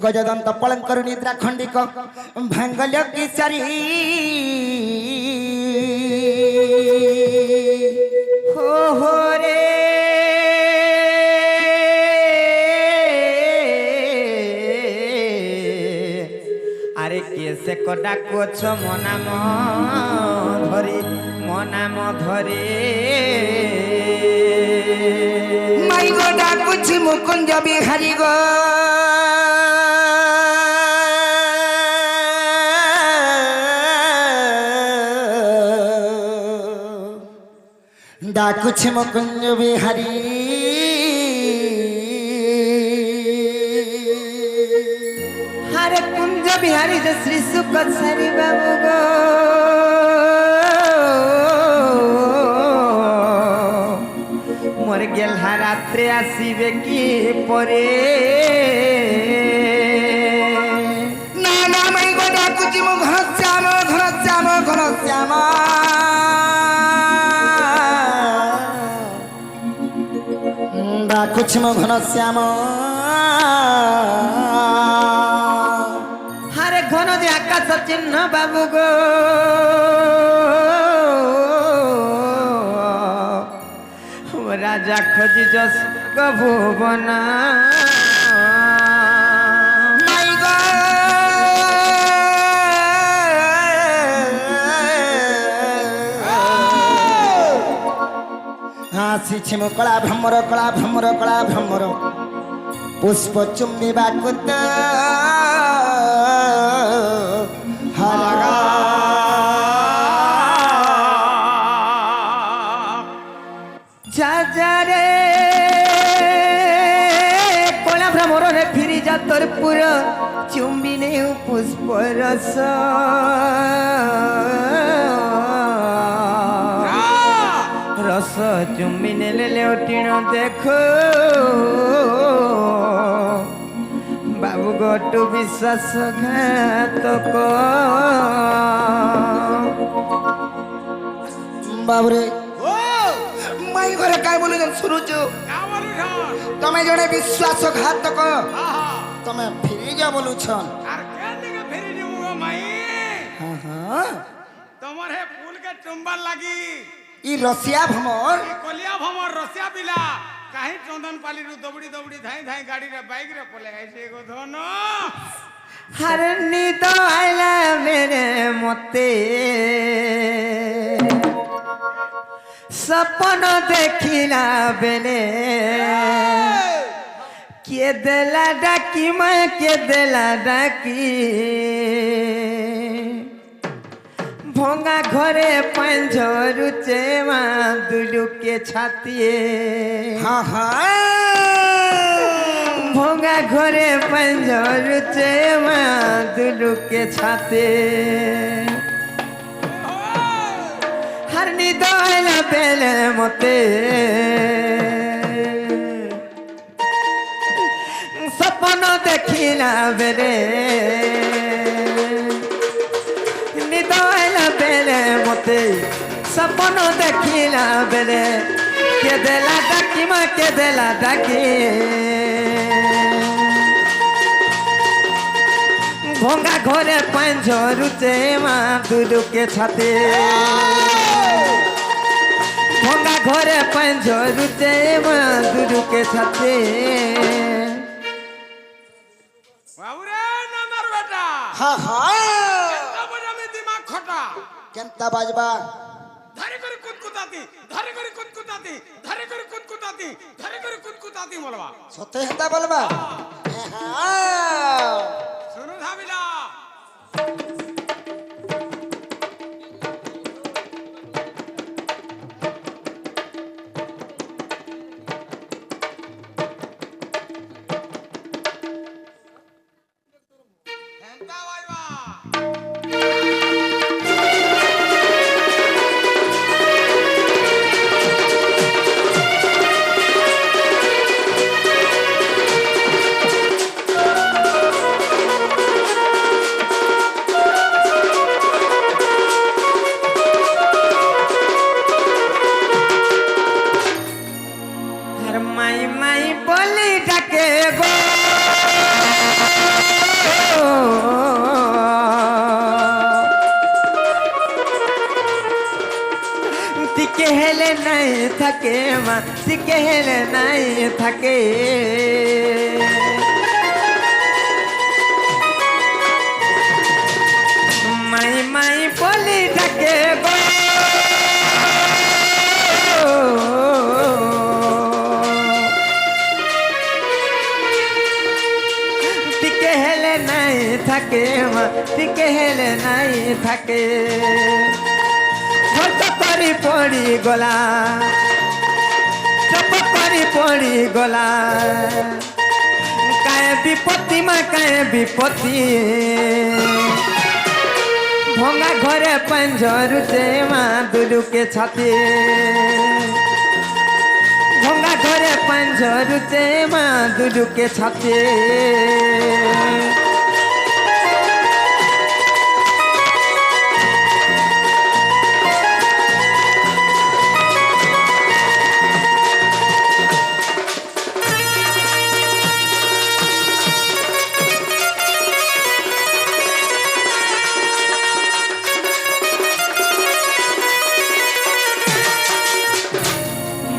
गजदंत पलंकर निद्रा खंडिक भांगल किशोरी हो रे अरे कैसे कटा कोछ मनाम धरे माई गोडा कुछ मुकुंज बिहारी गो डाकुछ मुकुंज बिहारी हरे कुंज बिहारी जो श्री सुख सारी बाबू गो मोर गेल्हा रात्रे आसीबे की परे ना ना मैं गो डाकुछ मु घनश्याम कुछ घनश्याम हरे घन जे आकाश चिन्ह बाबू गो राजा खोजी जस भुवन आसी कला भ्रमर पुष्प चुम्बी बाकुत हरा जाजारे कला भ्रमर रे फिरी जा तोर पूरा चुम्बी ने पुष्प रस रस चुम्बी ने ले टीण देखो बाबू गोटू विश्वास घातक बाबूरे माई घरे काय बोलू शुणुच तमें जड़े विश्वास घातक तमें फिरी जा बोलू तमर हे फूल के चुंबन लगी ई रसिया भमर कोलिया भमर रसिया बिला काहे चंदन पाली रु दबड़ी धाई गाड़ी रे बाइक रे पले ऐसे गो धनो हर नींद आइला मेरे मते सपन देखिला बेले के देला डाकी मैं के देला डाकी भोंगा घरे पंजरुचे दुलू के छातिए भोंगा घरे पंजरुचे दुलू के छाते हर निदला बेले मते सपन देखिला बेले बेले मते सपन देखिला बेले के देला डाकी माँ के देला डाकी भोंगा घरे पंजरुचे माँ दुलू के छाते भोंगा घरे पंजरुचे माँ दुलू के छाते बाबूरे नंदर बेटा केंता बाजबा धरे करे कुतकुताती बोलवा सते हेता बोलबा सुनो धाबिला हेंता बाजबा माई बोली डाके गो হেলে নাই থাকে মা টিকে হেলে নাই থাকে মাই মাই বলি থাকে গো টিকে হেলে নাই থাকে মা টিকে হেলে নাই থাকে ভোট করে পড়ি গলা চপ করে পড়ি গলা কায়ে বিপত্তি মা কায়ে বিপত্তি ভঙ্গা ঘরে পাঞ্জরুতে মা দুলুকে ছাতে ভঙ্গা ঘরে পাঞ্জরুতে মা দুলুকে ছাতে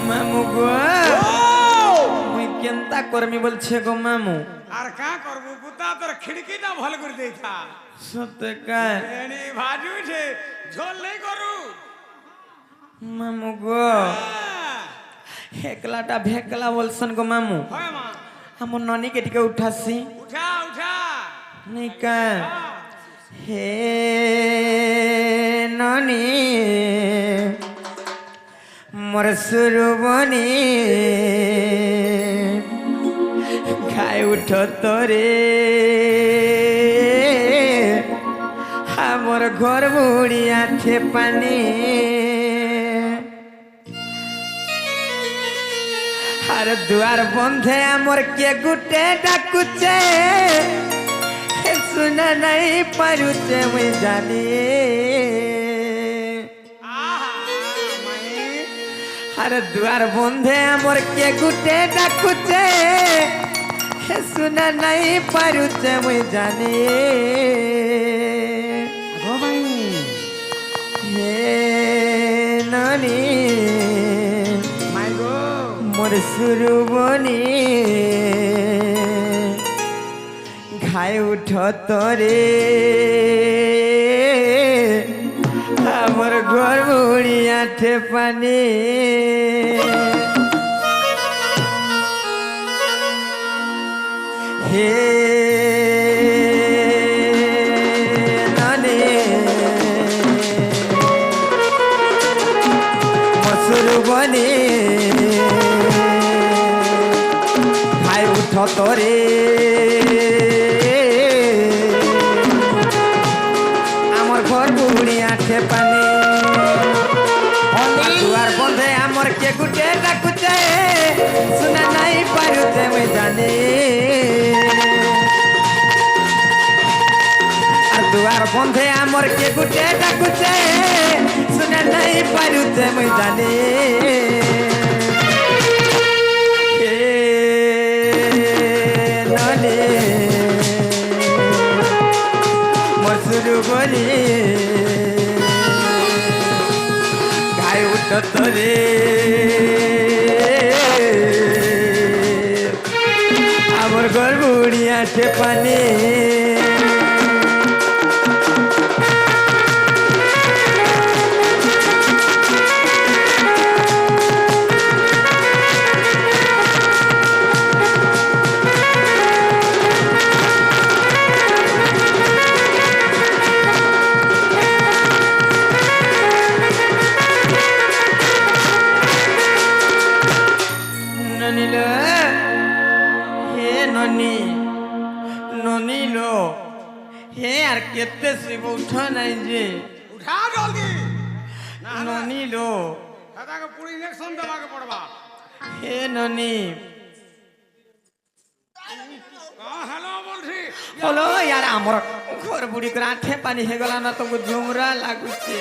মামু গো মুই কেনতা করমি বলছে গো মামু আর কা করব গুতা তোর খিড়কিটা ভাল করে দেইতা সত্য কায় এনি ভাজি উঠে ঝোল নেই করু মামু গো হেকলাটা ভেকলা বলছন গো মামু হয় মা আমার ননিকে টিকে উঠাছি উঠা উঠা নাই কা হে ননি মোর সুরবনি খাই উঠ তোরে আমার ঘর বুড়ি আছে পানি আর দুয়ার বন্ধে আমার কে গুটে ডাকুছে শুনা নাই পারুছে মুই জানি আহা মাই আর দুয়ার বন্ধে আমার কে গুটে ডাকুছে শুনা নাই পারুছে মুই জানি গো ভাই হে নানি মাই গো মোর সুরবনি ঘাই উঠ তোরে আমার ঘর বুড়ি আঠে পানি হে নানি মসুরবনি ঘাই উঠ তোরে আমার ঘর বুড়ি আঠে পানি দুয়ার বন্ধে আমার কে গুটে ডাকুছে শুনা নাই পারুতে মুই জানি আর দুয়ার বন্ধে আমার কে গুটে ডাকুছে শুনা নাই পারুতে মুই জানি হে ননি মোর সুরবনি গায়ে উঠ তোরে আমার ঘর বুড়ি আছে পানি ননিল হে ননি ননিল হে আর কেতে শিব উঠ নাই যে উঠা জলদি না ননিল দাদাকে পুরি ইনজেকশন দেবাকে পড়বা হে ননি হ্যালো বলছি হলো यार আমার ঘর বুড়ি করে আঠে পানি হয়ে গলা না তো ঝুমরা লাগুছে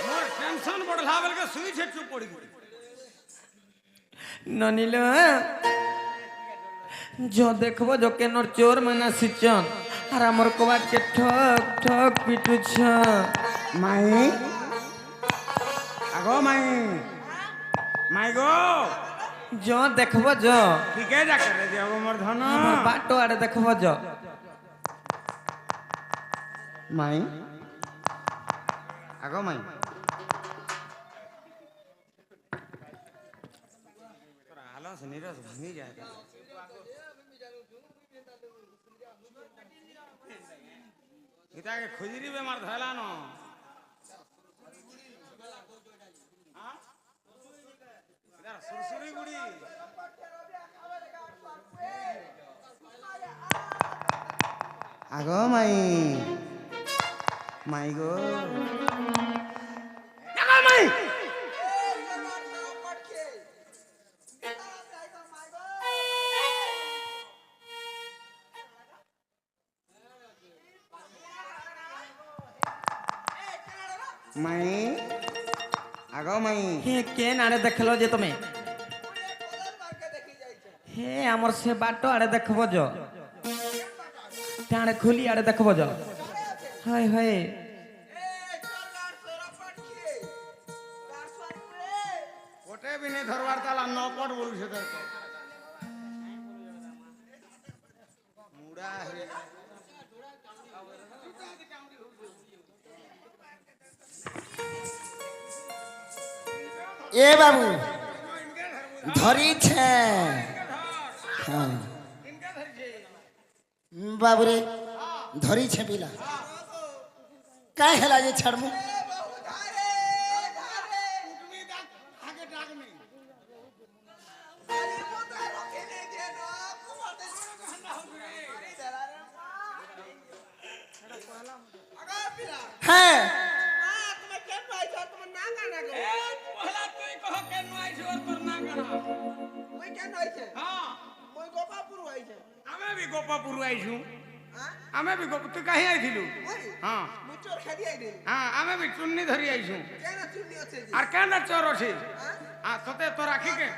মোর টেনশন বড়লা বলকে সুইছে চুপ পড়ি গই ননিল जो देखबो जो केनर चोर मना सिचन আর আমার কবাটকে ঠক ঠক পিটুছ মাই আগো মাই মাই গো जो देखबो जो ঠিকে যা করে যাব মোর ধন हमर बाटो आड़े देखबो जो মাই আগো মাই তোরা আলস নিরস ভাঙি যায় এটাকে খুঁজিরি বেমার ধরলানো সুরসুরি গুড়ি আগো মাই মাই গো মাই মাই আগো মাই हे केन आड़े देखलो जे तुम्हें हे हमर से बाटो आड़े देखबो जो टाणे खुली आड़े देखबो जो हाय हाय ওটে বি নেই ধরবার তালা নকট বলছে তো মুড়া হয়ে এ বাবু ধরিছে হ্যাঁ বাবুরে ধরিছে পিলা কাই হেলা যে ছাড়মু আগে ডাকনি হ্যাঁ পহলা তুই কহ কেন আইছো আর তোর না কেন হ্যাঁ আমি বি গোপাপুর আইছু আমি বি গোপ তুই কাহি আইছিলু হ্যাঁ হ্যাঁ আমি বি চুন্নি ধরি আইছু আর কেন চোর আছে হ্যাঁ তোতে তো রাখি কে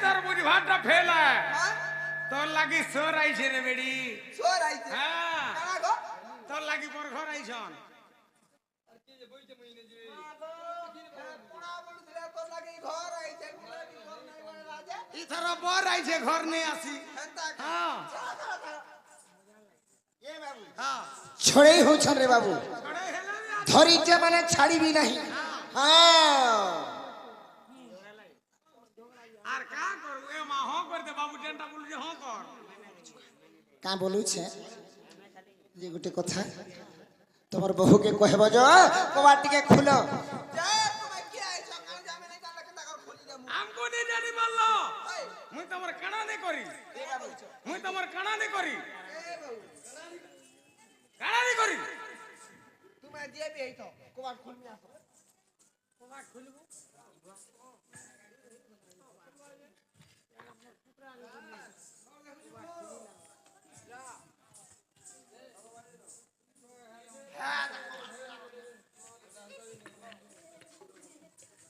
তোর বুঝি ভাতটা ফেলা তোর লাগি চোর আইছে রে বেড়ি হ্যাঁ তোর লাগি পর ঘর আইছন ইথর বর আইছে ঘর নেই আসি হ্যাঁ হ্যাঁ ছড়েই হউছন রে বাবু ছড়াই হেলা ধরিছে মানে ছাড়িবি নাহি হ্যাঁ আর কা করবো এ মা হ্যাঁ করতে বাবু টেনটা বলছে হ্যাঁ কর কা বলুছে যে গোটে কথা তোমার বহুকে কহব যে কবাট টিকে খুলো আমকো নেই জানি বললো মুই তোমার কানা নে করি মুই তোমার কানা নে করি কানা নে করি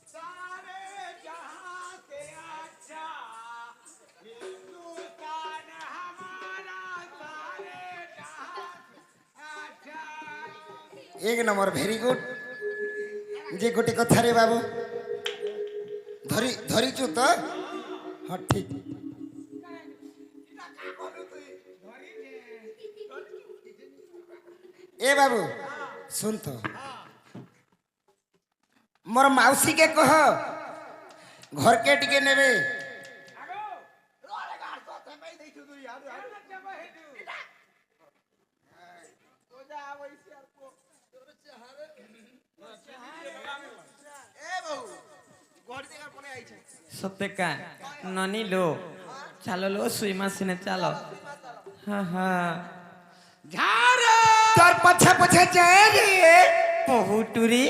सारे जहां से अच्छा हिंदुस्तान हमारा सारे जहां अच्छा एक नंबर भेरी गुड যে গোটে কথা রে বাবু ধরিছু তো হ্যাঁ ঠিক এ বাবু শুন তো মোর মাউসী কে কহ ঘরকে টিকে নেবে सत्य का ननी लो चलो लो सुई मशीने चलो हाँ हाँ झारे তোর পছে পছে যায় রে पहुटुरी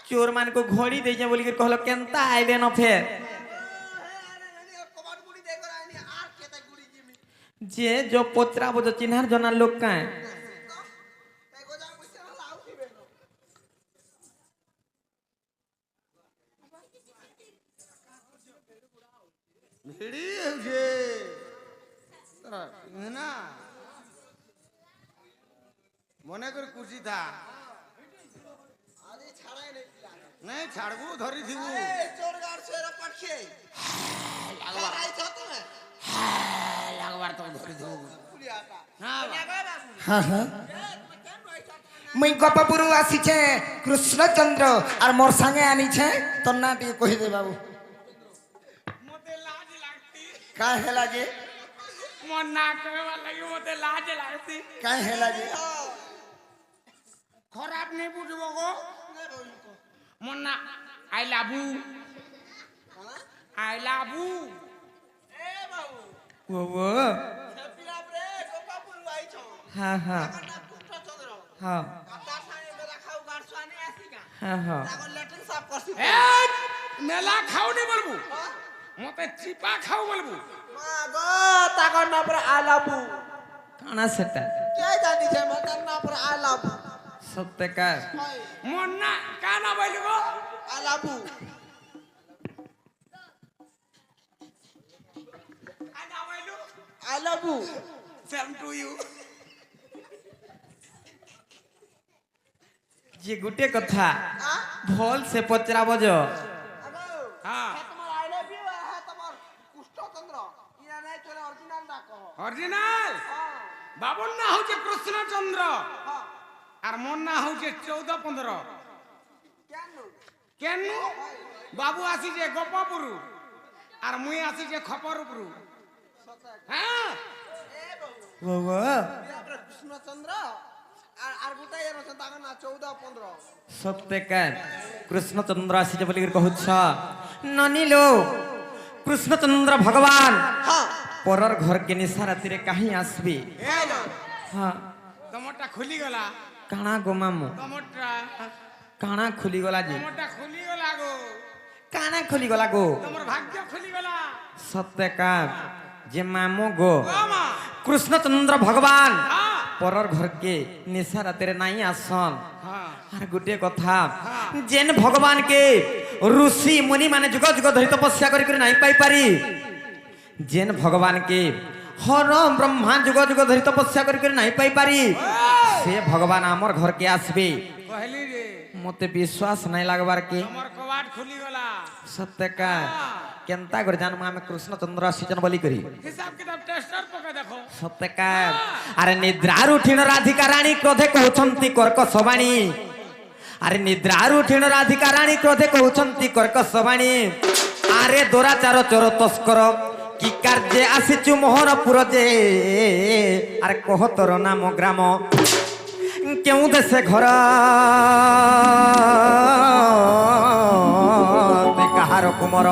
चोर मान को घोड़ी दे जा बोली के कहलो केनता आइबे न फेर जे जो पोतरा बो जो चिन्हार जना लोग का ভিড়ি হচ্ছে না মনে করে কুচি থা ছাড়বু ধরি দিব লাগবার তো ধরি দিব হ্যাঁ হ্যাঁ মুই গোপপুরু আসিছে কৃষ্ণচন্দ্র আর মোর সাঙ্গে আনিছে তোর না টিকে কহিদে বাবু মতে লাজ লাগতি কায় হেলা যে মন না কহবার লাগি মতে লাজ লাগতি কায় হেলা যে খারাপ নেই বুঝব গো মন না আই লাভু আই লাভু বাবু হ্যাঁ হ্যাঁ হ্যাঁ হ্যাঁ হ্যাঁ মেলা খাও নি বলবু মতে চিপা খাও বলবু কানা সেটা সত্যকার মন না কানা বলি গো I love you. Same to you. যে গুটে কথা ভল সে পচরাব য হ্যাঁ অরিজিনাল বাবুর না হচ্ছে কৃষ্ণচন্দ্র আর মোর না হচ্ছে 14-15 কেন বাবু আসিছে গোপপুরু আর মুই আসিছে খপরপুরু হ্যাঁ বাবা কৃষ্ণচন্দ্র আর গোটাই আছে তাকে না 14-15 সত্যকার কৃষ্ণচন্দ্র আসিছে বলি কহুছ ননিল কৃষ্ণচন্দ্র ভগবান হ্যাঁ পরর ঘরকে নিশা রাতিরে কাহি আসবি হ্যাঁ তোমারটা খুলি গলা কাଣା গো মামু তোমারটা কাଣା খুলি গলা যে তোমারটা খুলি গলা গো কাଣା খুলি গলা গো তোমার ভাগ্য খুলি গলা সত্যকার যে মামু গো ও মা কৃষ্ণচন্দ্র ভগবান হ্যাঁ পরর ঘরকে নিশা রাতের নাই আসন হ্যাঁ আর গোটে কথা যেন ভগবানকে ঋষি মুনি মানে যুগ যুগ ধরি তপস্যা করি করে নাই পাই পারি যেন ভগবানকে হর ব্রহ্মা যুগ যুগ ধরি তপস্যা করি করে নাই পাই পারি সে ভগবান আমার ঘরকে আসবে কহলি রে মতে বিশ্বাস নাই লাগবার কে তোমার কবাট খুলি গলা সত্যকার কেনতা করে জানবো আমি কৃষ্ণচন্দ্র আসিছেন বলি করি হিসাব কিতাব টেস্টার পকা দেখো সত্যকার আরে নিদ্রার উঠিন রাধিকা রানী ক্রোধে কହୁଛନ୍ତି কর্কশ বাণী আরে নিদ্রার উঠিন রাধিকা রানী ক্রোধে কହୁଛନ୍ତି কর্কশ বাণী আরে দোরাচার চোর তস্কর কি কার্যে আসিছু মোহনপুর যে আরে কহ তোর নাম গ্রাম কেউ দেশে ঘর কাহার কুমর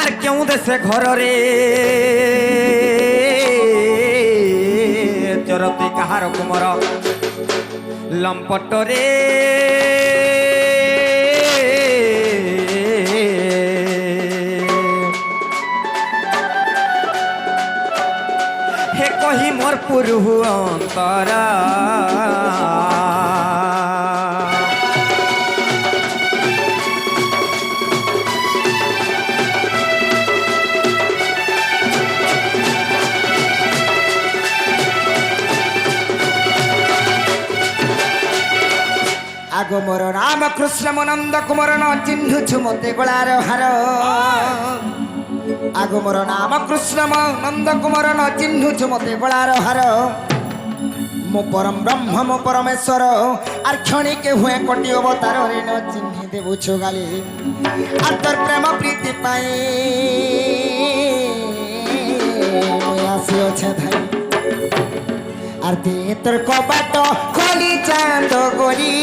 আর কেউ দেশে ঘরে চরতি কাহার কুমর লম্পটরে হে কহি মোর পুরু অন্তরা আগ মোর রাম কৃষ্ণ মনন্দ কুমার ন চিহ্নুছু মতে গোলার হার আগ মোর নাম কৃষ্ণ নন্দ কুমার ন চিহ্নুছু মতে গোলার হার মো পরম ব্রহ্ম মো পরমেশ্বর আর ক্ষণিকে হুয়ে কোটি অবতার রে ন চিহ্নি দেবুছু গালি আর তোর প্রেম প্রীতি পাই মই আসিওছে ধাই আর দে তোর কবাট খলি চাঁদ গরি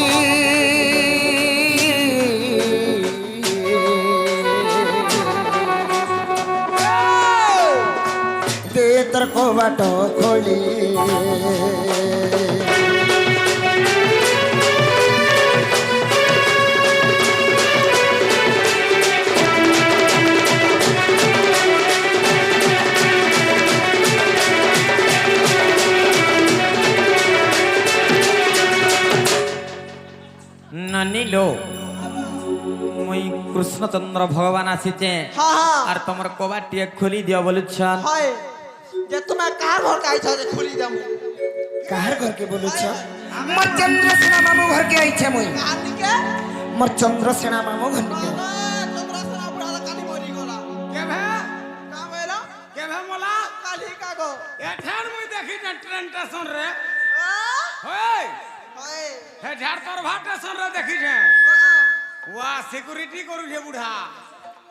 দে তোর কবাট খলি ননিলো মুই কৃষ্ণচন্দ্র ভগবান আসিছে হ্যাঁ হ্যাঁ আর তোমার কবাটিয়ে খুলি দিও বলছন হয় যে তুমি কার ঘর কাইছ যে খুলি যামু কাহার ঘরকে বলুছ মোর চন্দ্রসেনা মামু ঘরকে আইছে মুই কার দিকে मोर चंद्रसेना मामो घनिके चंद्रसेना बुढ़ा काली मरी गला केभे का कहलो केभे मोला काली का गो एठार मुई देखि न ट्रेन स्टेशन रे आ होय होए हे झाड़ तरभा स्टेशन रे देखि छे वाह सिक्योरिटी करू छे बुढ़ा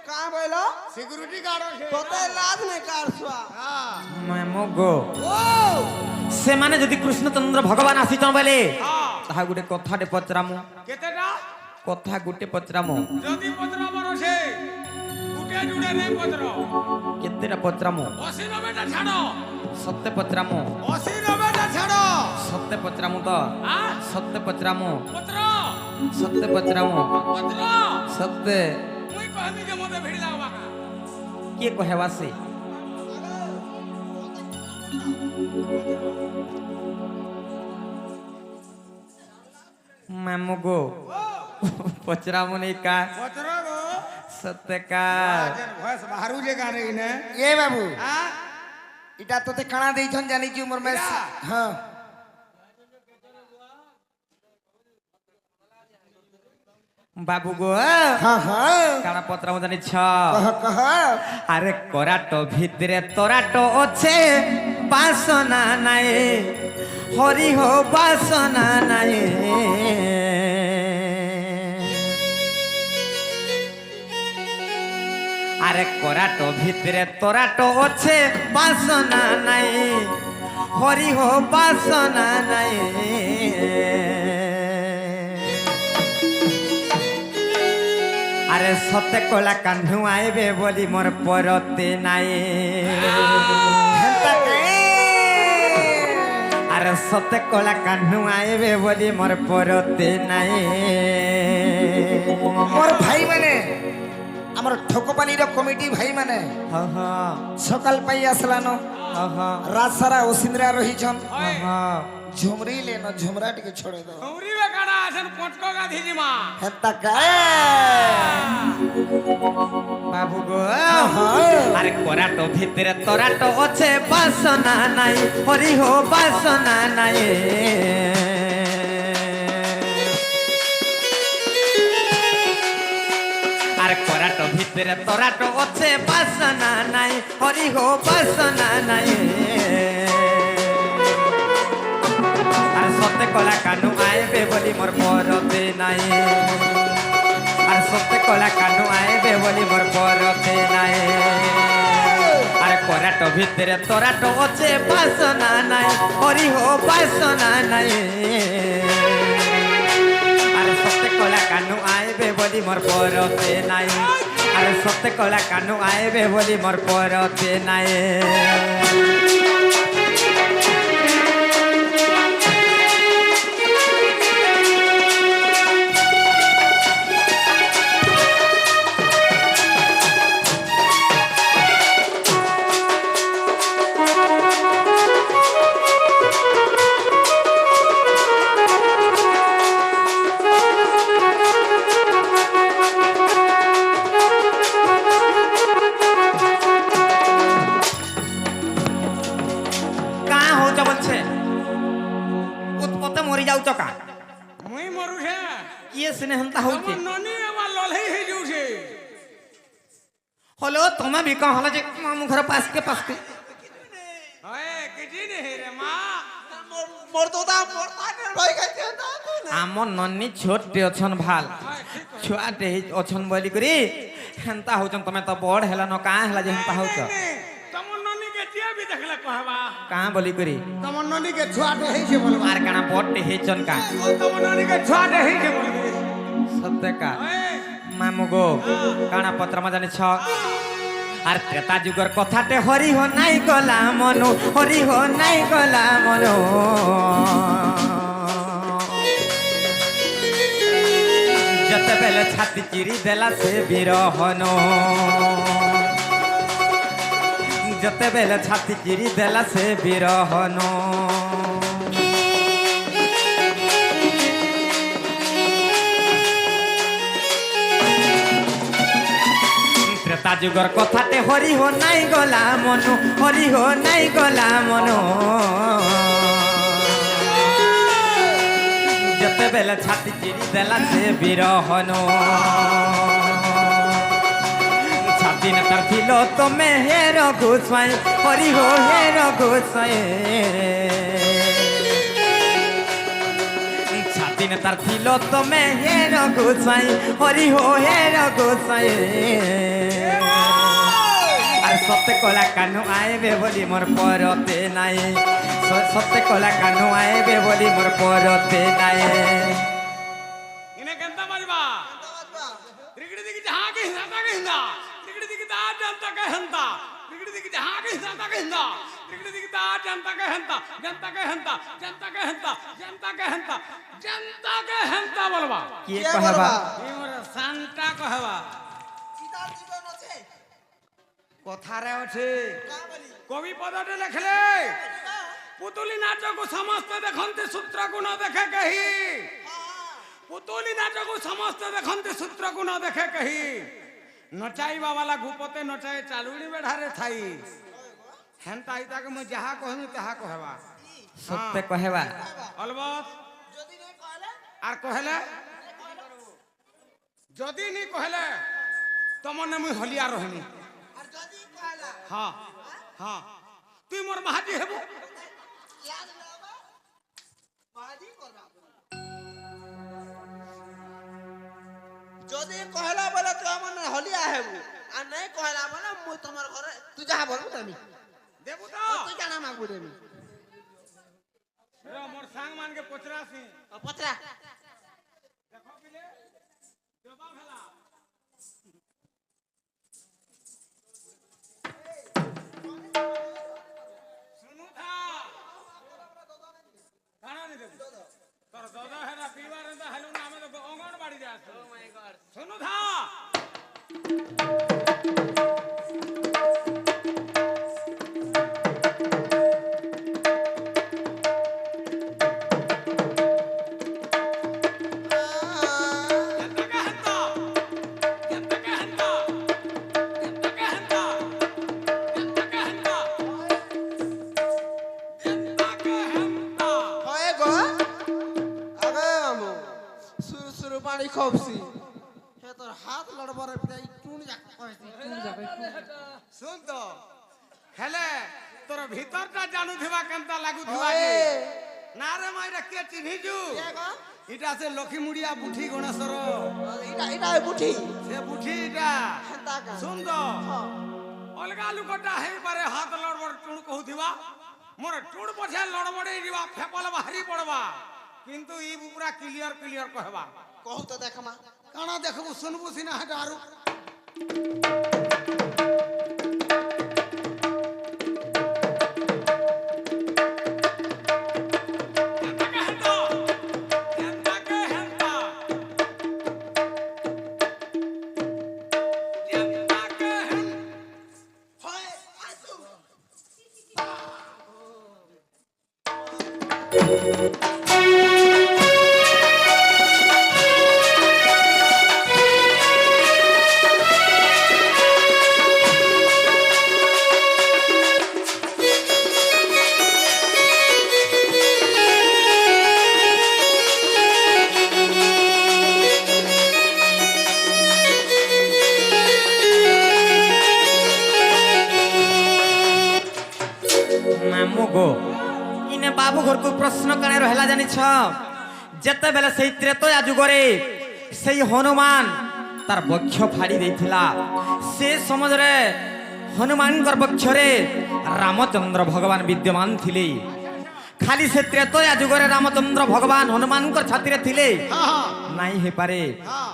का कहलो सिक्योरिटी गार्ड छे तोते लाज ने काढछुआ हां ମାମୁଗୋ ओ ସେମାନେ ଯଦି କୃଷ୍ଣଚନ୍ଦ୍ର ଭଗବାନ ଆସିଛନ୍ ବୋଲେ हां ତାହା ଗୋଟେ କଥାଟେ ପଚରାମୁ केतेटा କଥା ଗୋଟେ ପଚରାମୁ जदी पत्र मरो छे गुटे जुडे नै पत्र କେତେଟା ପଚରାମୁ 80 90 टा छाडो ସତ୍ୟ ପଚରାମୁ 80 90 टा छाडो ସତ୍ୟ ପଚରାମୁ ତ हां ସତ୍ୟ ପଚରାମୁ पत्र ସତ୍ୟ ପଚରାମୁ पत्र ସତ୍ୟ मुई कहनी जे मते भिड़ लागबा का କିଏ କହେବା ସେ ମାମୁଗୋ ପଚରାମୁ ନେଇ କା पत्र गो ସତ୍ୟ କା जन भस बाहरु जे गा रही ने ये बाबू हां इटा तोते काना देइछन जानि छु मोर में हां ବାବୁ ଗୋ हां हां କାଣା ପଚରାମୁ ଜାଣିଛ कह कह আরে করাট ভিতরে তরাট আছে বাসনা নাই হরি হো বাসনা নাই আরে করাট ভিতরে তরাট আছে বাসনা নাই হরি হো বাসনা নাই আরে সতে কলা কান্ধু আইবে বলি মোর পরতে নাই हेंता के আরে সতে কলা কান্ধু আইবে বলি মোর পরতে নাই मोर भाई माने हमर ठोकपानी रो कमिटी भाई माने হ হ सकाल पाई आसलानो হ হ रात सारा ओसिंद्रा रहिछन ओए হ झुमरी लेनो झुमरा टिके छोड़े दो गौरी वे काडा आसन पटको गाधी जिमा हेंता के বাবু গো हां আরে করাট ভিতরে তরাট আছে বাসনা নাই হরি হো বাসনা নাই আরে করাট ভিতরে তরাট আছে বাসনা নাই হরি হো বাসনা নাই আর সত্যি কলা কানু আইবে বলি মোর পরতে নাই আর সত্যি কলা কানু আইবে বলি মোর পরতে নাই আরে করাট ভিতরে তরাট আছে বাসনা নাই হরি হো বাসনা নাই আরে সত্যি কলা কানু আইবে বলি মোর পরতে নাই আরে সত্যি কলা কানু আইবে বলি মোর পরতে নাই ଯାଉଛ କା ମୁଇ ମରୁଛେ ଇଏ ସିନେ ହେନ୍ତା ତମ ହଉଛି ନନି আমার ললହେই হই যাউছে হলো তোমা ବି କଣ হলো ଯେ ମାମୁଁ ଘର ପାସକେ ପାସକେ হয় কিছু নেই রে মা মোর তো দা মোর তানের ভাই গাইতে না ଆମ ନନି ଛୋଟଟେ ଅଛନ୍ ভাল ଛୁଆଟେ ଅଛନ୍ ବୋଲି କରି ହେନ୍ତା ହଉଛନ୍ ତମେ ତ ବଡ଼ ହେଲାନ କାଁ ହେଲା ଯେ ହେନ୍ତା ହଉଛ ତମ ନନି কে টিয়া বি দেখলে কহবা କାଁ ବୋଲି କରି ତମ ନନି কে ছুয়াটে হইছে বলবা আর কাଣା বড়ଟେ ହେଇଛନ୍ କା ও তম ননি কে ছুয়াটে হইছে বলবি সত্য কা হয় মামু গো কাଣା পত্র মা জানিছ আর ত্রেতা যুগর কথাতে হরি হো নাই গলা মনো হরি হো নাই গলা মনো যেতেবেলে ছাতি চিরি দেলা সে বিরহন যেতেবেলে ছাতি চিরি দেলা সে বিরহন ত্রেতা যুগর কথাতে হরি হো নাই গলা মনো হরি হো নাই গলা মনো যেতেবেলে ছাতি চিরি দেলা সে বিরহনো ছাতিন তার ছিল তুমি হে রঘুসাই হরি হো হে রঘুসাই ছাতিন তার ছিল তুমি হে রঘুসাই হরি হো হে রঘুসাই আর সত্যি কলা কানু আইবে বলি মোর পরতে নাই সত্যি কলা কানু আইবে বলি মোর পরতে নাই ইনে কেনতা মারবা ত্রিকড়ি দিকে যাহা কে হিন্দা কে হিন্দা ত্রিকড়ি দিকে তা জনতা কে হন্তা ত্রিকড়ি দিকে যাহা কে হিন্দা কে হিন্দা ত্রিকড়ি দিকে তা জনতা কে হন্তা জনতা কে হন্তা জনতা কে হন্তা জনতা কে হন্তা জনতা কে হন্তা বলবা কি কহবা ই মোর শান্তা কহবা চিতার জীবন আছে কথারে আছে কা বলি কবি পদটে লেখলে পুতুলি নাচকু সমস্তে দেখন্তে সূত্রকু ন দেখে কহি পুতুলি নাচকু সমস্তে দেখন্তে সূত্রকু ন দেখে কহি নচাইবা বালা গুপতে নচাই চালুড়ি বেঢ়ারে থাই হেনতা ইতাকে মই যাহা কহমি তাহা কহবা সত্যি কহবা অলবত যদি নে কইলে আর কহেলে যদি নি কহেলে তমনে মুই হলিয়া রহমি আর যদি কইলা হ্যাঁ হ্যাঁ তুই মোর মাহাজি হেবু ইয়াদ লাবা বাদি করবা যদি কইলা বলে তুই আমার হলিয়া হেবু আর নাই কইলা বলে মুই তোমার ঘরে তুই যাহা বলবো তুমি দেবু তো তুই জানা মাগবো দেবি মোর সাং মানকে পচরাসি পত্রা দেখো পিলে জবাব হেলা শুনু থা কানা নি দেবু তোর দাদা হেরা পিবার দা হেলু না আমি তো অঙ্গনবাড়ি রে আছি ও মাই গড শুনু থা হয় গো আবে মামু সুরু সুরু পানি খবসি হে তোর হাত লড়বরে প্রায় টুন যাক কইছি টুন যাবে শুন তো হেলে তোর ভিতরটা জানু থিবা কেনতা লাগু থিবা ওয়ে না রে মাইরা কে চিনিজু কে গো এটা সে লক্ষ্মীমুড়িয়া বুঠি গণেশ্বর এটা বুঝি সে বুঠি এটা হেতা কা শুন তো অলগা লুকটা হেই পারে হাত লড়বড় টুণ কহুথিবা মোর টুণ পছে লড়বড়েই দিবা ফেপল বাহারি পড়বা কিন্তু ই পুরা ক্লিয়ার ক্লিয়ার কহবা কহু তো দেখমা কানা দেখবু শুনবু সিনা হেটা আরু হয় আসু মামু গো ইনে বাবু ঘরকু প্রশ্ন কানে রহলা জানিছ যেতেবেলে সেই ত্রেতয়া যুগরে সেই হনুমান তার বক্ষ ফাড়ি ଦେଇଥିଲା ସେ ସମୟରେ ହନୁମାନଙ୍କର ବକ୍ଷରେ ରାମଚନ୍ଦ୍ର ଭଗବାନ ବିଦ୍ୟମାନ ଥିଲେ ଖାଲି ସେ ତ୍ରେତୟା ଯୁଗରେ ରାମଚନ୍ଦ୍ର ଭଗବାନ ହନୁମାନଙ୍କର ଛାତିରେ ଥିଲେ ନାଇଁ ହେଇପାରେ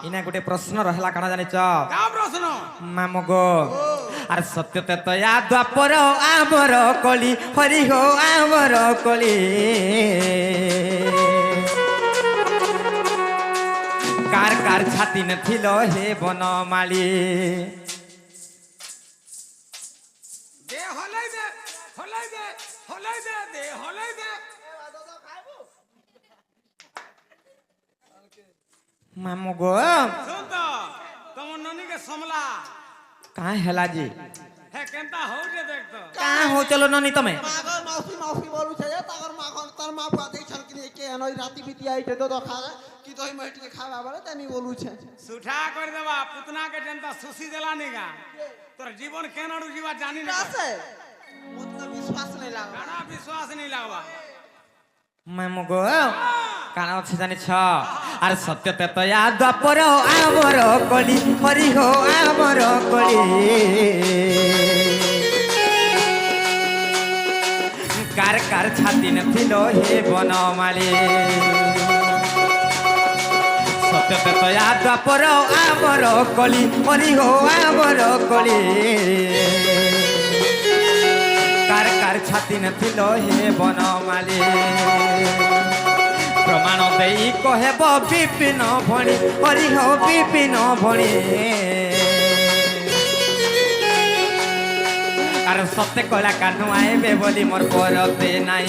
ଇନା ଗୋଟେ ପ୍ରଶ୍ନ ରହିଲା କାଣା ଜାଣିଛ কা প্রশ্ন ମାମୁ ଗୋ ଆରେ ସତ୍ୟ ତ୍ରେତୟା ଦ୍ୱାପର ଆମର କଳି ହରି ହୋ ଆମର କଳି कार कार छाती न थिलो हे बनमाली দে হলাই দে হলাই দে হলাই দে দে হলাই দে मामू गो শুন তো তোমার ননিকে সমলা कहाँ हेला जी হে কেনতা হউছে দেখ তো कहाँ हो चलो ननी तमे মাগো মাউসি মাউসি বলুছে যে তাগর মা তোর মা পাতেই ছন कि के अनोई राती बीती आई तो खा कि तो मैं के खावा वाला तनी बोलू छे सुठा कर देबा पुतना के जनता सुसी देला निगा तोर जीवन केनाडू जीवा जानी ना कैसे उतना विश्वास नहीं लागा बड़ा विश्वास नहीं लागवा मैं मुगो काना ଅଛି ଜାଣିଛ ଆରେ ସତ୍ୟତେ ତ ୟା ଦ୍ୱାପର ଆମର କଳି ହରି ହୋ ଆମର କଳି କାର କାର ଛାତି ନଥିଲ ହେ ବନମାଳି ସତ୍ୟତେ ତ ୟା ଦ୍ୱାପର ଆମର କଳି ହରି ହୋ ଆମର କଳି କାର କାର ଛାତି ନଥିଲ ହେ ବନମାଳି प्रमाण देई कहब विपिन भणी हरि हो विपिन भणी अरे सत्य कला कानू आएबे बोली मोर परते नाई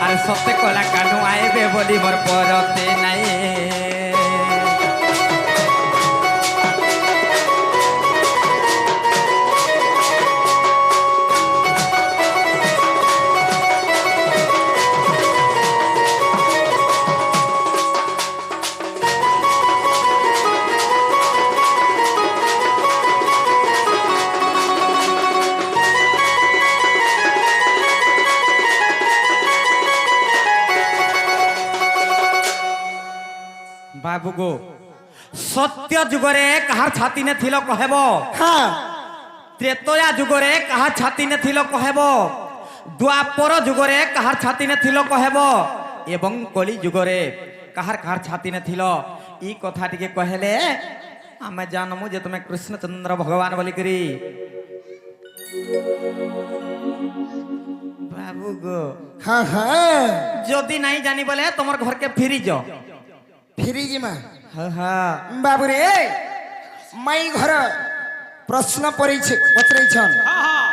अरे सत्य कला कानू आएबे बोली मोर परते नाई बाबू गो सत्य जुगरे कहार छाती ने थिलो कहब हाँ त्रेतया जुगरे कहार छाती ने थिलो कहब द्वापर जुगरे कहार छाती ने थिलो कहब एवं कली जुगरे कहार कहार छाती ने थिलो ई कथा टिके कहले आमे जानमु जे तुमे कृष्णचंद्र भगवान बोली करी बाबू गो हाँ हाँ जदि नहीं जानी बोले तुमर घर के फिरी जाओ फिरी माँ हाँ हाँ बाबू रे माई घर प्रश्न पचरे छन हां हां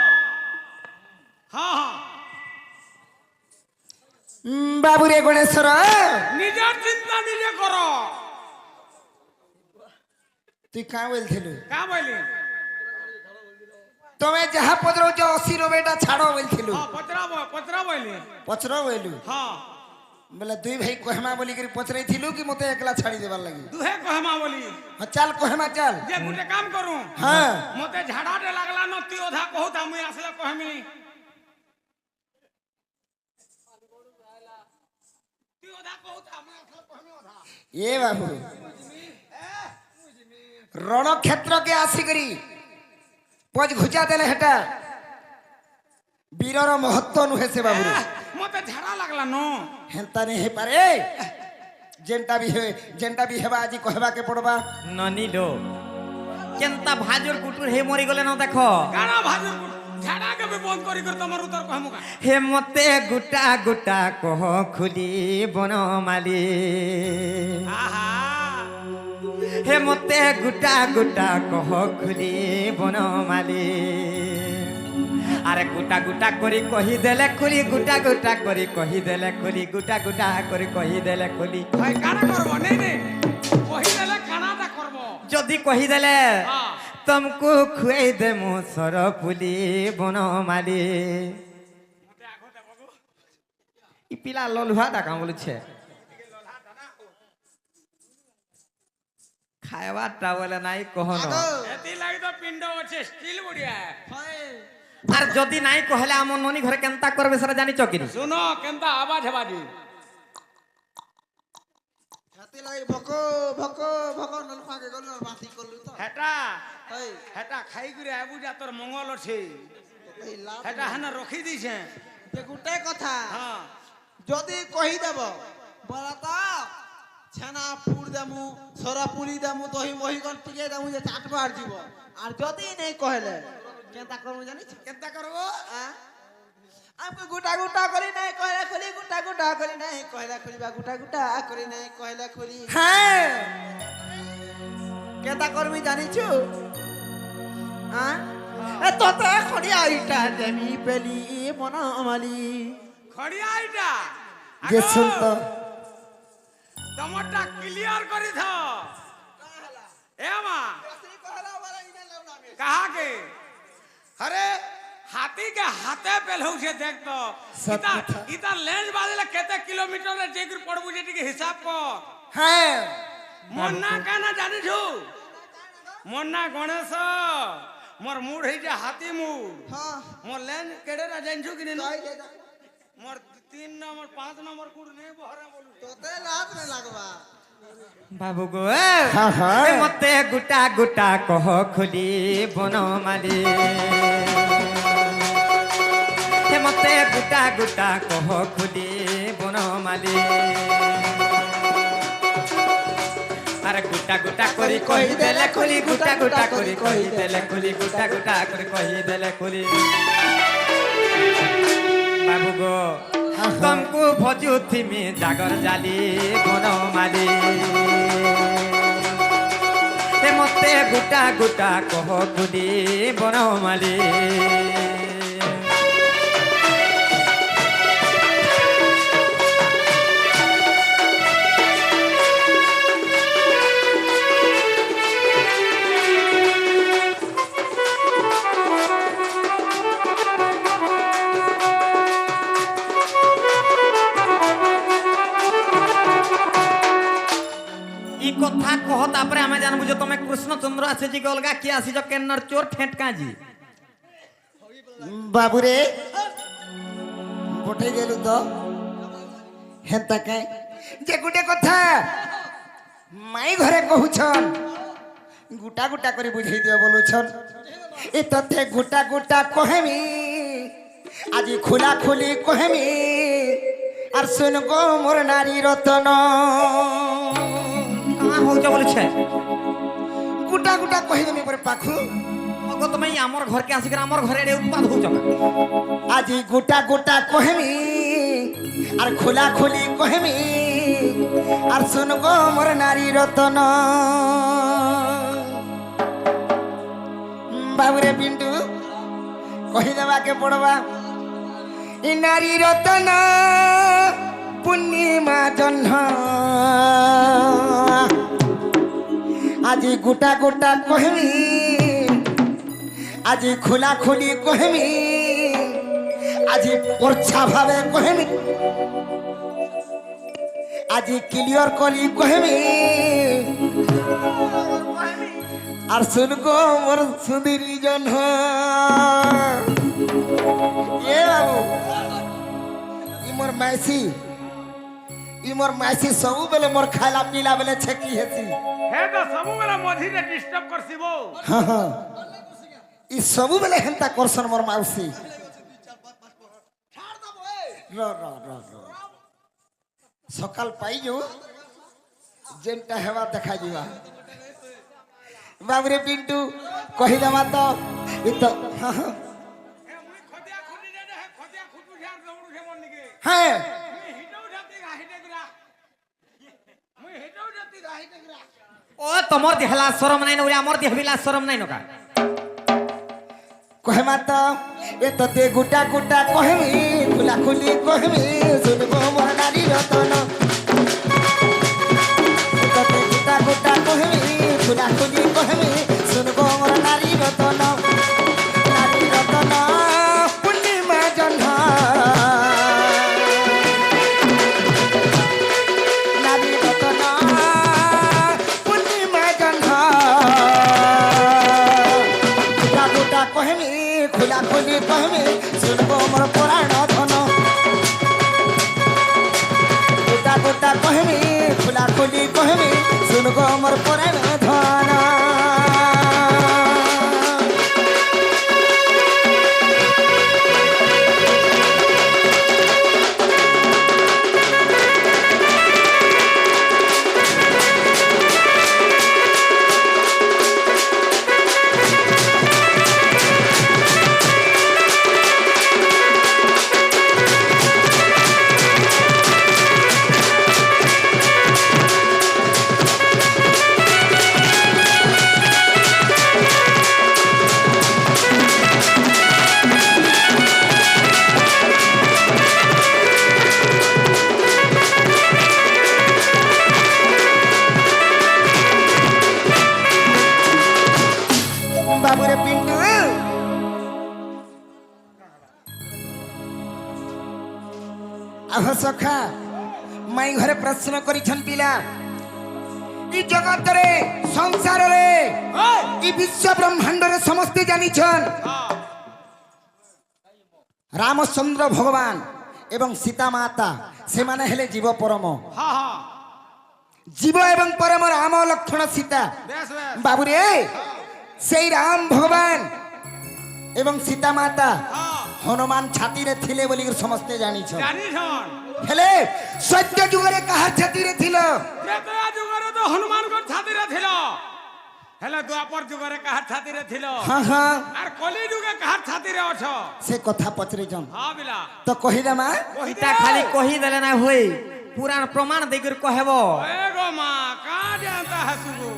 हां हां बाबू रे गणेश्वर निजे चिंता निजे करो तु का बोलथिलु का बोली तमे जहा पचरो जो 80 रो बेटा छाड़ो बोलथिलु हां पचरा बोली पचरो बोलु हां बोले दुई भाई कहमा बोली करी पचरे थिलु कि मते एकला छाड़ी देबार लागि दुहे कहमा बोली हाँ चल कहमा चल जे गुटे काम करू हाँ मते झाड़ाटे लागला न ती ओधा कहू ता मुई आसले कहमी ती ओधा कहू ता मुई आसले कहमी ओधा ये बाबू रण क्षेत्र के आसी करी पज घुचा देले हेटा वीरर महत्व नुहे से बाबू मते झाड़ा लागला न हेंता नहीं हे पारे जेंटा भी हेबा आज कहबा के पड़बा ननी लो केंता भाजुर कुटुर हे मरी गले न देखो गाना भाजू झाड़ा के भी बंद करी कर तमर उतर कहमु का हे मते गुटा गुटा कह खुली बनमाली आहा हे मते गुटा गुटा कह खुली बनमाली अरे गुटा गुटा करी कही देले खुली गुटा गुटा करी कही देले खुली गुटा गुटा करी कही देले खुली भाई गाना करबो नहीं नहीं कहि देले खानाटा करबो जदि कही देले हां तुमको खुआई दे मु सर पुली बनमाली मते आगोते बाबू इ पिला ललुहा दा काम बोलु छे खायबाटा बोले नाई कहनो एती लागि तो पिंडो अछि स्टील बढ़िया आर जदि नाई कहले हम ननी घरे केनता करबे सरा जानि चकिनी सुनो केनता आवाज हेबाजी हाथी लाई भको भको भको नलखा के गलु और बाती करलु तो हेटा हई हेटा खाई गुरे आबु जा तोर मंगल अछि এই লাভ हेटा हना रखी दिছে যে গুটে কথা हां যদি কহি দেব বলা তো ছানা পুর দেমু সরা পুলি দেমু দহি মহি গন টিকে দেমু যে চাটবার জীব আর যদি নেই কহেলে কেনতা করমু জানিছ केनता करबो हमको गुटा गुटा करी नहीं कहला खुली गुटा गुटा करी नहीं कहला खुली बा गुटा गुटा करी नहीं कहला खुली हाँ केता करमी जानिछु हां ए तो खड़िया इटा देमी पेली मना अमली खड़िया आइटा ये सुन तो टमाटा क्लियर करी था ए मा कहा के अरे हाथ हाथी के हाथे पेलहु से देख तो सत इता कथा। इता लेंस बाजले केते किलोमीटर रे जेकर पड़बु जेटी के हिसाब कर হ্যাঁ मोन्ना काना जानि छु मोन्ना गणेश मोर मूड है जे हाथी मूड हाँ मोर लेंस केड़े रा जानि छु कि नहीं कही दे दा। मोर 3 नंबर 5 नंबर कुड़ नहीं बहरा बोलू तोते लात में लगवा बाबू गो হ্যাঁ হ্যাঁ ए मते गुटा गुटा कह खुली बनमाली हे मते गुटा गुटा कह खुली बनमाली अरे गुटा गुटा करी कही देले खुली गुटा गुटा करी कही देले खुली गुटा गुटा करी कही देले खुली बाबू गो तुमको भजू थी में जागर जाली बनमाली ते मते गुटा गुटा कह खुली बनमाली ई कथा कह तापरे हमें जानबु जे तमे कृष्णचंद्र आसे जी के अलगा के आसी जो केन्नर चोर ठेटका जी বাবুরে পঠে গেলু তো হেন্তা কে যে গুটে কথা মাই ঘরে কহুছন গুটা গুটা করে বুঝাই দিও বলুছন এ তথে গুটা গুটা কহেমি আজি খোলা খুলি কহেমি আর শুন গো মোর নারী রতন कहां हो जा बोले छे গুটা গুটা কহিদেমি পরে পাখু अगो तमे हमर घर के आसी कर हमर घरे रे उत्पाद हो जा আজি গোটা গোটা কহেমি আর খোলা খুলি কহেমি আর শুন গো মোর নারী রতন বাবুরে পিন্টু কহি দেবাকে পড়বা ই নারী রতন পূর্ণিমা জহ্ন আজি গোটা গোটা কহেমি আজি খোলা খুলি কহেমি আজি পরছা ভাবে কহেমি আজি ক্লিয়ার করি কহেমি আর শুন গো মোর সুন্দরী জন এ বাবু ই মোর মাইসি সবু বেলে মোর খাইলা পিলা বেলে ছেকি হেসি हे तो सब मेरा मधी रे डिस्टर्ब करसिबो হ্যাঁ হ্যাঁ ই সবু বেলে হেন্তা করছন মোর মাউসি র র র র সকাল পাই যাও যেটা হেবা দেখা ଯିବା বাবুরে পিন্টু কহি দেবা তো ই তো हे मुई खदिया खुदी रे हे खदिया खुदु झार दौड़ू छे मन निके হ্যাঁ मुई हिटौ जाती गाहिटेगरा मुई हिटौ जाती गाहिटेगरा ओ तमर देहला शरम নাই ন हमर देहबिला शरम নাই ন का কহেমা তো এ তোতে গুটা গুটা কহেমি খুলা খুলি কহেমি শুনবো মোর নারী রতন এ তোতে গুটা গুটা কহেমি খুলা খুলি কহেমি শুনবো মোর নারী রতন পূর্ণিমা জহ্ন নারী রতন পূর্ণিমা জহ্ন গুটা গুটা কহেমি খোলা খুলি কহেমি শুনবো মোর পুরাণ ধন গোটা গোটা কহেমি খোলা খুলি কহেমি শুনবো মোর পুরাণ ধন আহ সখা মাই ঘরে প্রশ্ন করিছন পিলা এই জগতরে সংসারে এই বিশ্ব ব্রহ্মাণ্ডরে সমস্তে জানিছন রামচন্দ্র ভগবান এবং সীতা মাতা সেমানে হেলে জীব পরম হ্যাঁ হ্যাঁ জীব এবং পরম রাম লক্ষ্মণ সীতা বেশ বেশ বাবুরে সেই রাম ভগবান এবং সীতা মাতা হ্যাঁ হনুমান ছাতিরে থিলে বলি সমস্তে জানিছ জানিস হেলে সত্য যুগরে কাহার ছাতিরে ছিল ত্রেতা যুগরে তো হনুমানগড় ছাতিরে ছিল হেলে দ্বাপর যুগরে কাহার ছাতিরে ছিল হ্যাঁ হ্যাঁ আর কলি যুগে কাহার ছাতিরে অছ সে কথা পচরেছন হ্যাঁ বিলা তো কহিদা মা ইটা খালি কহি দেলে না হই পুরাণ প্রমাণ দেইকর কহেব এ গো মা কা জানতা হাসুগো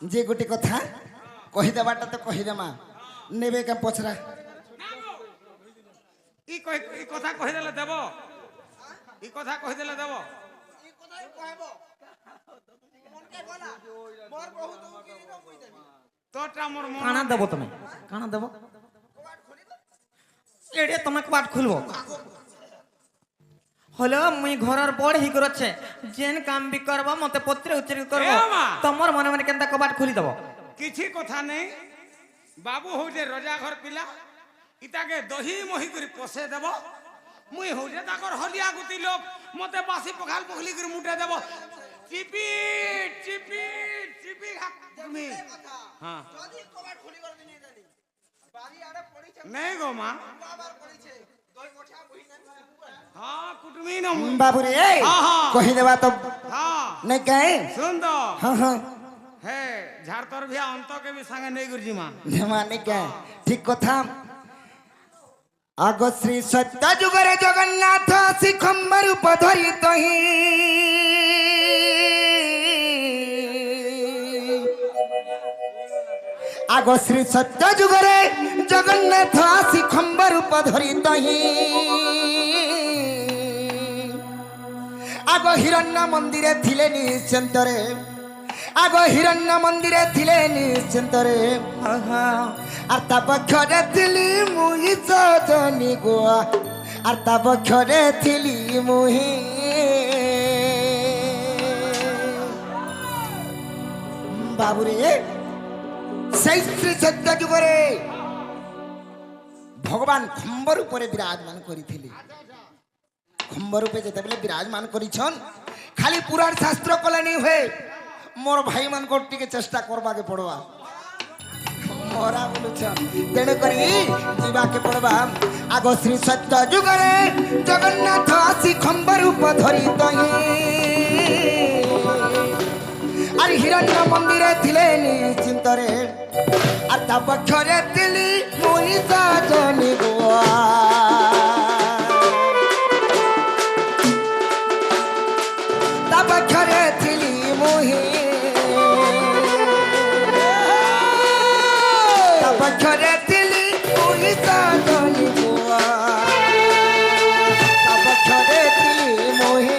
যে গোটে কথা কহিদেবাটা তো কহিদে মা নেবে কে পচরা ই কথা কহি দেলে দেব ই কথা কহি দেলে দেব তোটা মোর মন কানা দেব তুমি কানা দেব এড়ে তোমাকে বাট খুলব হলো মুই ঘরর বড় হি করছে যেন কাম বি করব মতে পত্রে উচ্চারিত করব এ মা! তোমার মনে মনে কেনতা কবাট খুলি দেব কিছু কথা নেই বাবু হউছে রজা ঘর পিলা ইতাকে দহি মহি করে পশে দেব মুই হউছে তাকর হলিয়া গুতি লোক মতে বাসি পখাল পখলি করে মুটে দেব চিপি চিপি চিপি তুমি হ্যাঁ নেই গো মা হ্যাঁ কুটুমি নম বাবুরে হ্যাঁ, হ্যাঁ। কহিদেবা তো হ্যাঁ নাই কে শুন তো হ্যাঁ হ্যাঁ হে ঝাড়তর ভিয়া অন্তকে বি সাঙ্গে নেই গুরজি মা মানে কে ঠিক কথা আগ শ্রী সত্য যুগরে জগন্নাথ শিখম্বর উপধরি তহি আগ শ্রী সত্য যুগরে জগন্নাথ শিখম্বর উপধরি তহি আগ হিরণ্য মন্দিরে থিলে নিশ্চিন্তরে আগ হিরণ্য মন্দিরে থিলে নিশ্চিন্তরে আর তা পক্ষরে থিলি মুহি সজনী গোয়া আর তা পক্ষরে থিলি মুহি বাবুরে সেই শ্রী সত্য যুগরে ভগবান খম্বর উপরে বিরাজমান করিথিলি খম্বর উপরে যেতবেলে বিরাজমান করিছন খালি পুরাণ শাস্ত্র কলে নেই হয়ে মোর ভাই মানকর টিকে চেষ্টা করবাকে পড়বা মোরা বলুছন তেণু করি ଯିବାକେ ପଡ଼ବା আগ শ্রী সত্য যুগরে জগন্নাথ আসি খম্বর উপধরি তহি আর হিরণ্য মন্দিরে থিলে নিশ্চিন্তরে আর তা পক্ষরে থিলি মুই সজনী গোয়া তা পক্ষরে থিলি মুহি তা পক্ষরে থিলি মুই সজনী গোয়া তা পক্ষরে থিলি মুহি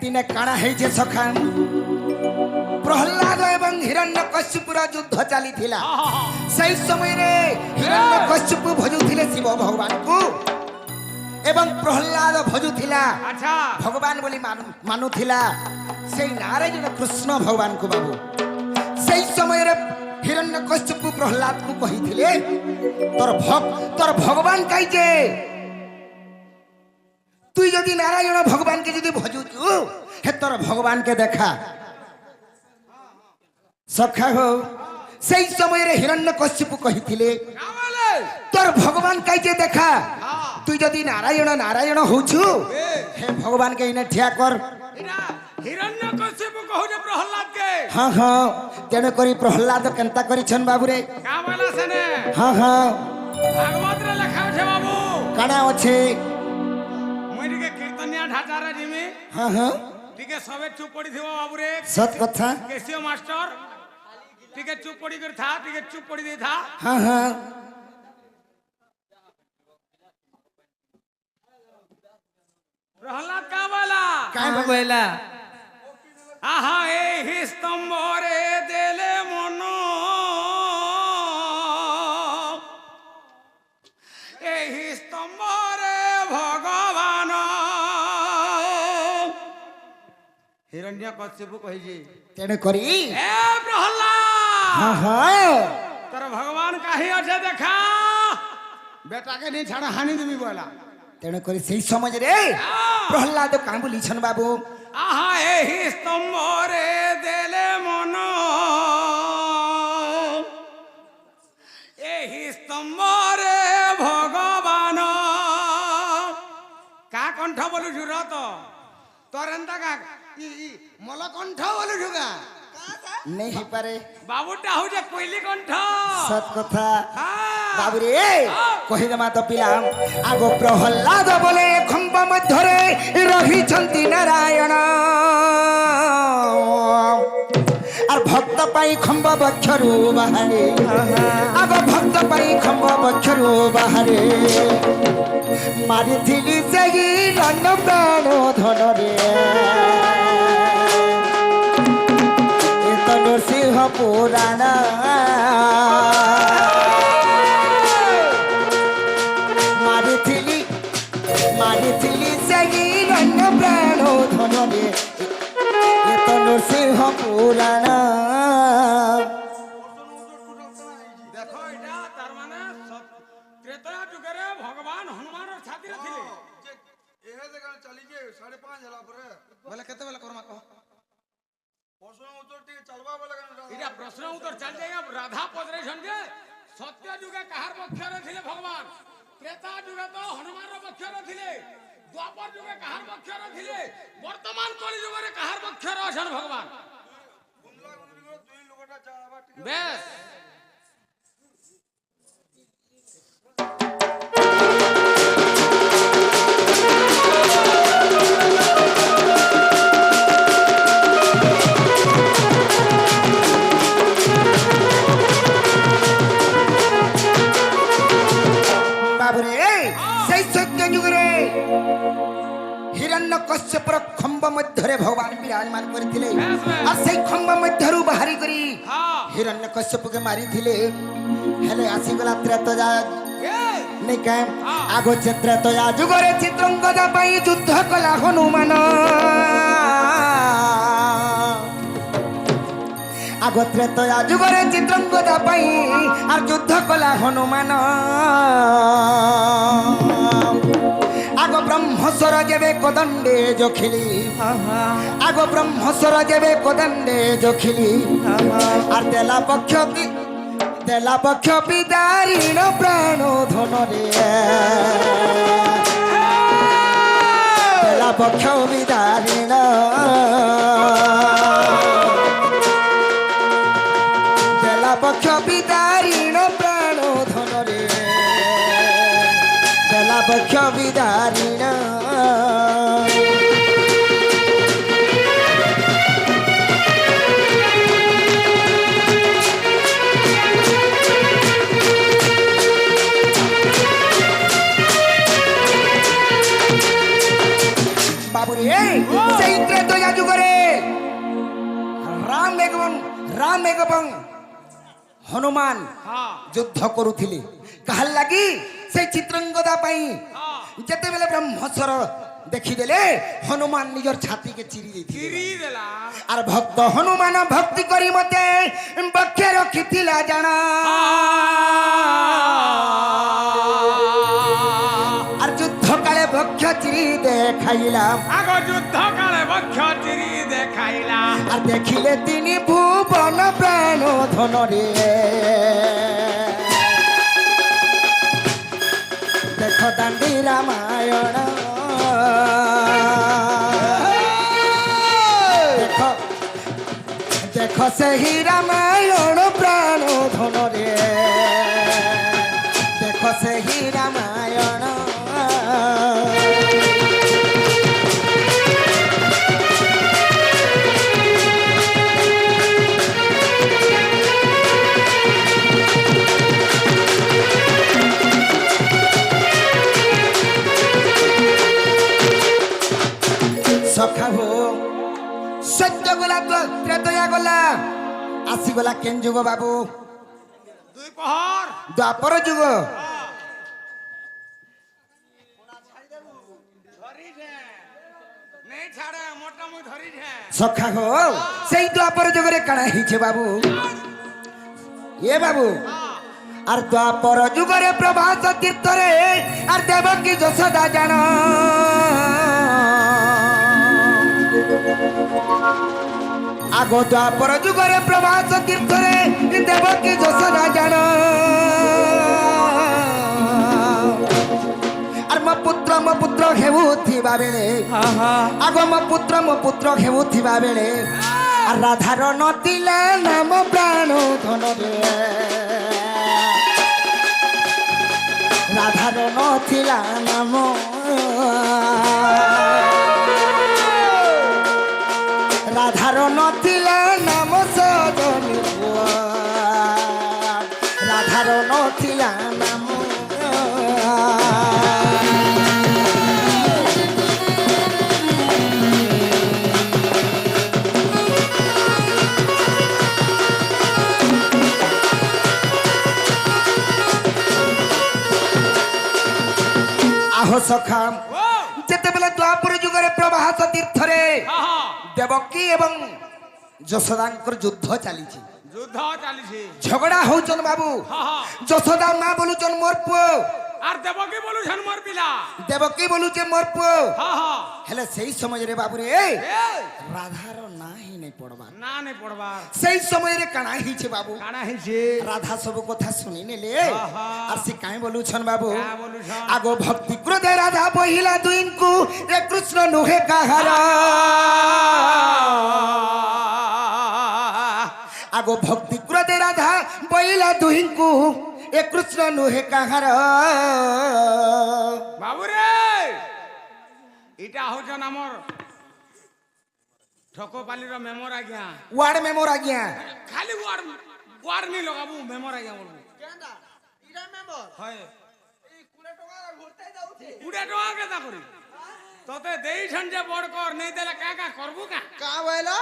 দিনে কাଣା হয়েছে সখা প্রহ্লাদ এবং হিরণ্য কশ্যপুর যুদ্ধ চালিଥିଲା সেই সময়ে হিরণ্য কশ্যপু ভজুଥିଲେ শিব ভগবানଙ୍କୁ এবং প্রহ্লাদ ভজুଥିଲା আচ্ছা ভগবান বলি মানুଥିଲା সেই নারায়ণ কৃষ্ণ ভগবানଙ୍କୁ বাবু সেই সময়ে হিরণ্য কশ্যপু প্রহ্লাদଙ୍କୁ কহিଥିଲେ তোর ভগবান কাইছে তুই যদি নারায়ণ ভগবানকে যদি ভজুছু হে তোর ভগবানকে দেখা সখা হো সেই সময়ের হিরণ্য কশ্যপু কহিଥିଲେ তোর ভগবান কাইছে দেখা তুই যদি নারায়ণ নারায়ণ হউছু হে ভগবানকে ইনে ঠিয়া কর হিরণ্যকশিপু কহুছে প্রহ্লাদকে হ্যাঁ হ্যাঁ তেণু করি প্রহ্লাদ কেনতা করিছন বাবুরে কা বলা সেনে হ্যাঁ হ্যাঁ ভাগবতরে লেখা আছে বাবু কানা আছে মুই টিকে কীর্তনিয়া ঢাচারে জিমি হ্যাঁ হ্যাঁ টিকে সবে চুপ পড়িথিব বাবুরে সত কথা কেসিও মাস্টার টিকে চুপ পড়ি করে থা টিকে চুপ পড়ি দিয়ে থা हाँ हाँ প্রহ্লাদ কা বলা কাম কইলা আহা এই স্তম্ভরে দেলে মন এই স্তম্ভরে ভগবান হিরণ্য কশ্যপু কহিছে तेरे करी এ প্রহ্লাদ हाँ हाँ তোর ভগবান কাহি আছে দেখা বেটাকে নিয়ে ছাড়া হানি দিবি বলা तेरे करी सही समझ रे प्रहलाद कां बोली छन बाबू আহা এই স্তম্ভরে দেলে মন এই স্তম্ভরে ভগবান কা কণ্ঠ বলুছু রত তোর এন্তা কা মল কণ্ঠ বলুছু গা नहीं पारे বাবুটা হচ্ছে কইলি কণ্ঠ सत कथा হ্যাঁ। बाबू रे कहि दमा तो पिला आगो प्रहलाद बोले खंबा मध्यरे रही छंती नारायण और भक्त पाई खंबा बक्षरु बाहरे आगो भक्त पाई खंबा बक्षरु बाहरे मारी थिली सही रन प्राण धन रे नरसिंह पुराण मारिथिली सही रन प्राण धन रे ये तो नरसिंह पुराण দেখো এটা তার মানে ত্রেতা যুগের ভগবান হনুমানের ছাতিরে ଥିଲେ এহে জায়গা চালিছে 5:30 হলা পরে বলে কেতেবেলে করমা কহ প্রশ্ন উত্তর টিকে চালবা বলে কেন এটা প্রশ্ন উত্তর চাল যাই রাধা পদরেছন যে সত্য যুগে কাহার পক্ষরে ଥିଲେ ভগবান ত্রেতা যুগে তো হনুমানের পক্ষরে ଥିଲେ দ্বাপর যুগে কাহার পক্ষরে ଥିଲେ বর্তমান কলি যুগে কাহার পক্ষরে আছেন ভগবান গুন্দলা গুন্দলি করে দুই লোকটা চাবা টিকে বেশ बाबू रे सही सत्य युग रे हिरण्य कश्यपर खंब मध्यरे भगवान विराजमान करथिले और सही खंब मध्यरु बाहरी करी হ্যাঁ हिरण्य कश्यप के मारी थिले हेले आसी गला त्रेतया नहीं कह आगो त्रेतया जुगरे चित्रंगदा पाई युद्ध कला हनुमान आगो त्रेतया जुगरे चित्रंगदा पाई और युद्ध कला हनुमान आगो ब्रह्मस्वर जेबे कोदंडे जोखिली आगो ब्रह्मस्वर जेबे कोदंडे जोखिली और तेला पक्ष विदारीण प्राण धन रे तेला पक्ष विदारीण तेला पक्ष विदारीण प्राण धन रे तेला पक्ष विदारीण बाबू रे सही त्रेतया जुगरे राम एवं हनुमान হ্যাঁ युद्ध करुथिले काहर लागी से चित्रंगदा पाई जेते बेले ब्रह्मस्वर देखिदेले हनुमान निजर छाती के चिरी देथिले চিরি দেলা और भक्त हनुमान भक्ति करी मते बक्षे रखिथिला जाना और युद्ध काले बक्ष चिरी देखाइला আগ যুদ্ধ কালে বক্ষ চিরি দেখাইলা और देखिले तिनी भुवन प्राण धन रे देख दांडी रामायण देख देख सही रामायण प्राण धन रे देख सही रामायण বাবু সত্য গলা ত্রেতয়া গলা আসিগলা কেন যুগ বাবু দুই পহর দ্বাপর যুগ ধরিছে নেই ছাড়ে মোটা মুই ধরিছে সখা গো সেই দ্বাপর যুগরে কাଣା হইছে বাবু এ বাবু আর দ্বাপর যুগরে প্রভাত তীর্থরে আর দেবকী যশোদা জান আগ দ্বাপর যুগরে প্রভাত তীর্থরে দেবকী যশোদা জান আর ମୋ ପୁତ୍ର ହେଉଥିବା ବେଳେ ଆଗ ମୋ ପୁତ୍ର ହେଉଥିବା ବେଳେ আর রাধার নতিলা নাম প্রাণ ধনরে রাধার নথিলা নাম রাধার নথিলা নাম সজনী রাধার নথিলা নাম আহো সখা যেতেবেলে দ্বাপর যুগরে প্রভাত তীর্থরে দেবকী এবং যশোদাঙ্কর যুদ্ধ চালিছে যুদ্ধ চালিছে ঝগড়া হউছন বাবু যশোদা মা বলুছন মোর পুଅ আর দেবকী বলুছেন মোর পিলা দেবকী বলুছে মোর পুଅ হ্যাঁ হ্যাঁ হেলে সেই সমୟରେ বাবুরে রাধার না হি নাই পড়বা না নেই পড়বার সেই সমୟରେ কাଣା হিছে বাবু কানা হইছে রাধা সব কথা শুনি নেলে আহা। আর সে কাই বলুছন বাবু কা বলুছন? আগো ভক্তি ক্রোধে রাধা বহিলা দুইଙ୍କୁ রে কৃষ্ণ নুহে কাহার আগো ভক্তি ক্রোধে রাধা বহিলা দুইଙ୍କୁ এ কৃষ্ণ নুহে কাহার বাবুরে এটা হচ্ছে আমার ঠকপালির মেমোর আজ্ঞা ওয়ার্ড মেমোর আজ্ঞা খালি ওয়ার নি লগাবু মেমোর আজ্ঞা বলবো কেনটা ইরা মেম্বার হয় এই 20 টাকা ঘুরতে যাଉଛି 20 টাকা কেতা করি তোতে দেইছন যে বড় কর নেই দেলে কাকা করবু কা কা বইলো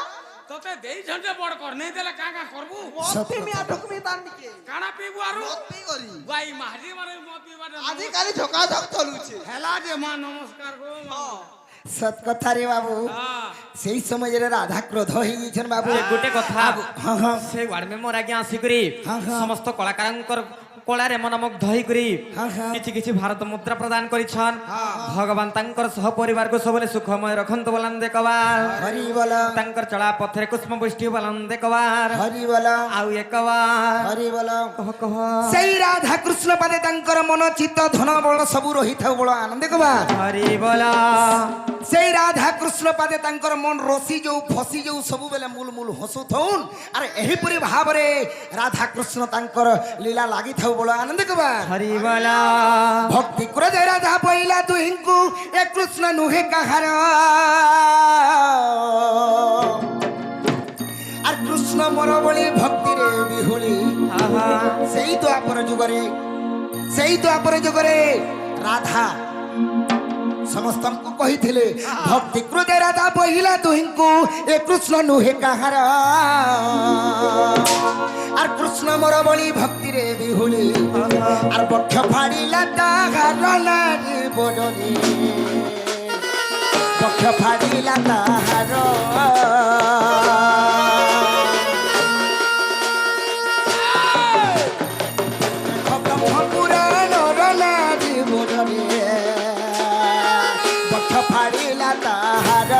তোতে দেইছন যে বড় কর নেই দেলে কাকা করবু মতি মিয়া ঢুকমি তান্ডিকে কানা পিবু আরু মতি করি গাই মাঝি মারে মত পিবারে আজি কালি ঝকা ঝক চলুছে হেলা যে মা নমস্কার গো মা সত কথা রে বাবু হ্যাঁ সেই সমୟରେ রাধা ক্রোধ হয়ে গেছেন বাবু গোটে কথা হ্যাঁ হ্যাঁ ସେ ୱାର୍ଡ ମେମ୍ବର ଆଜ୍ଞା ଆସିକରି ହଁ, ହଁ। ସମସ୍ତ କଳାକାରଙ୍କର କଳାରେ ମନମୁଗ୍ଧ ହେଇକରି ହଁ, ହଁ। କିଛି କିଛି ଭାରତ ମୁଦ୍ରା ପ୍ରଦାନ କରିଛନ୍ ଭଗବାନ ତାଙ୍କର ସହ ପରିବାରକୁ ସବୁବେଳେ ସୁଖମୟ ରଖନ୍ତୁ ବୋଲନ୍ଦେ କବାର ହରି ବୋଲ ତାଙ୍କର ଚଳା ପଥରେ କୁଷ୍ମ ବୃଷ୍ଟି ବୋଲନ୍ଦେ କବାର ହରି ବୋଲ ଆଉ ଏକବାର ହରି ବୋଲ କହ କହ সেই রাধা কৃষ্ণ পাদে তাঙ্কর মন চিত্ত ধন বল সবু রহিথাও বল আনন্দে কবা হরি বল সেই রাধা কৃষ্ণ পাদে তাঙ্কর মন রসি যাও ফসি যাও সবু বেলে মূল মূল হসুথউন আর এহিপরি ভাবরে রাধা কৃষ্ণ তাঙ্কর লীলা লাগিথাও বল আনন্দে কবা হরি বল ভক্তি ক্রোধে রাধা পইলা দুহিଙ୍କୁ এ কৃষ্ণ নুহে কাহার আর কৃষ্ণ মর বলি ভক্তিরে বিহুলি আহা সেই দ্বাপর যুগরে রাধা ସମସ୍ତଙ୍କୁ କହିଥିଲେ ଭକ୍ତି କ୍ରୋଧେ ରାଧା ବହିଲା ଦୁହିଁଙ୍କୁ ଏ କୃଷ୍ଣ ନୁହେଁ କାହାର আর কৃষ্ণ মর বলি ভক্তিরে বিহুলি আর বক্ষ ফাড়িলা তাহার নারী বদনে বক্ষ ফাড়িলা তাহার ফাড়িলা তাহার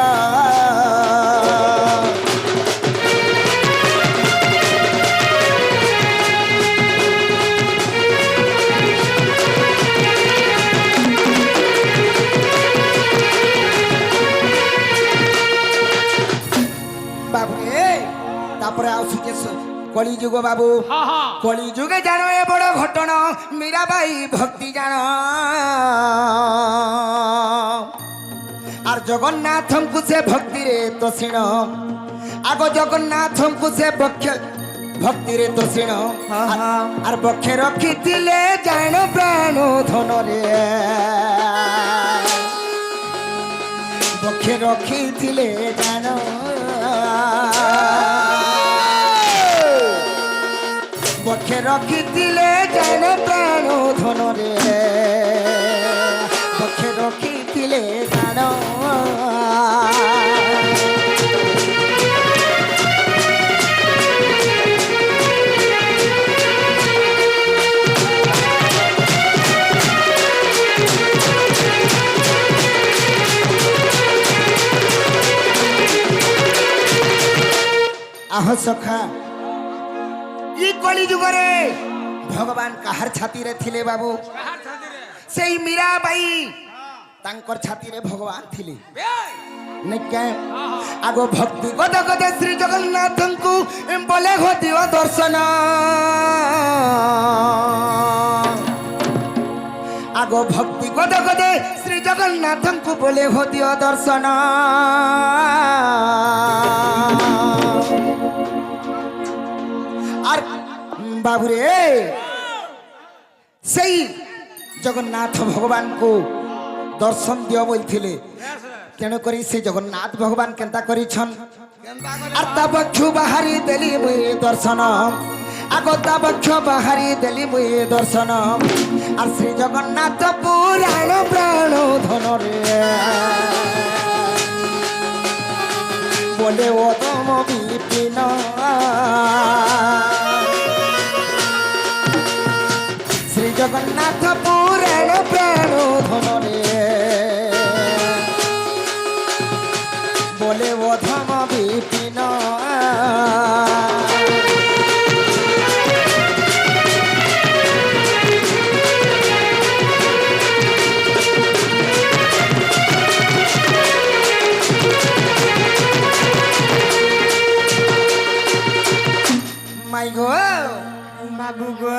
বাবুরে তারপরে আসুছে কলিযুগ বাবু হ্যাঁ হ্যাঁ কলিযুগে জানো এ বড় ঘটনা মীরাবাই ভক্তি জানো আর জগন্নাথଙ୍କୁ সে ভক্তিরে তোষিণ আগ জগন্নাথଙ୍କୁ সে ভক্তিরে তোষিণ আর বক্ষে রখিଥିଲେ জাণ প্রাণ ধনরে বক্ষে রখিলে জান বক্ষে রখিলে জান প্রাণ ধন রে বক্ষে রখিলে জান আহ সখা ই কলি যুগরে ভগবান কাহার ছাতিরে থিলে বাবু কাহার ছাতিরে সেই মীরাবাই তাঙ্কর ছাতিরে ভগবান থিলে বেই নিকে আগো ভক্তি গদ গদ শ্রী জগন্নাথଙ୍କୁ বলে হো দিও দর্শন আগো ভক্তি গদ গদ শ্রী জগন্নাথଙ୍କୁ বলে হো দিও দর্শন আর বাবুরে সেই জগন্নাথ ভগবানଙ୍କୁ দর্শন দিও বলছিলে তেণু করি সে জগন্নাথ ভগবান কেনতা করিছন আর তা বক্ষ বাহারি দেলি মুই দর্শন আগো তা বক্ষ বাহারি দেলি মুই দর্শন আর শ্রী জগন্নাথ পুরাণ প্রাণ ধন রে বলে ও তম বিপিন শ্রী জগন্নাথ পুরাণ প্রাণ ধন রে বলে ও ধম বিপিন মাই গো বাবু গো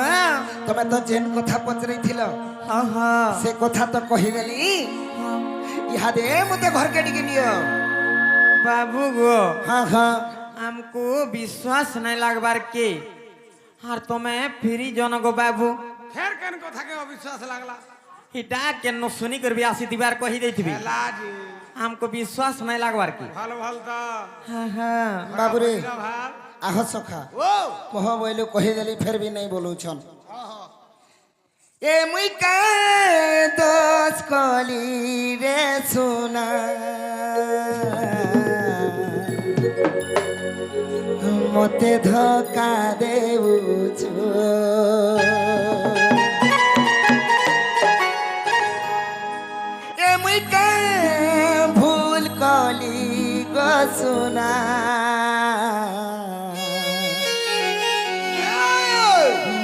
তবে তো যেন কথা পচরাইছিল সে কথা তো কহিদেলি ইহাদে মতে ঘরকে ডিকে নিও বাবু গো হ্যাঁ হ্যাঁ हमको विश्वास नहीं लगवार के और तुम्हें फिरी जन गो बाबू ফের কেন কথাকে অবিশ্বাস লাগলা इटा केन सुनी कर भी आसी दिवार कही देथिबी লাজি हमको विश्वास नहीं लगवार के ভালো ভালো তো हाँ हाँ বাবুরে ভাব আহ সখা ও কহ বইলু কহিদেলি ফের भी नहीं बोलुछन এ মুই কা দোষ কলি রে সোনা মতে ধোকা দেউছো এ মুই কা ভুল কলি গো সোনা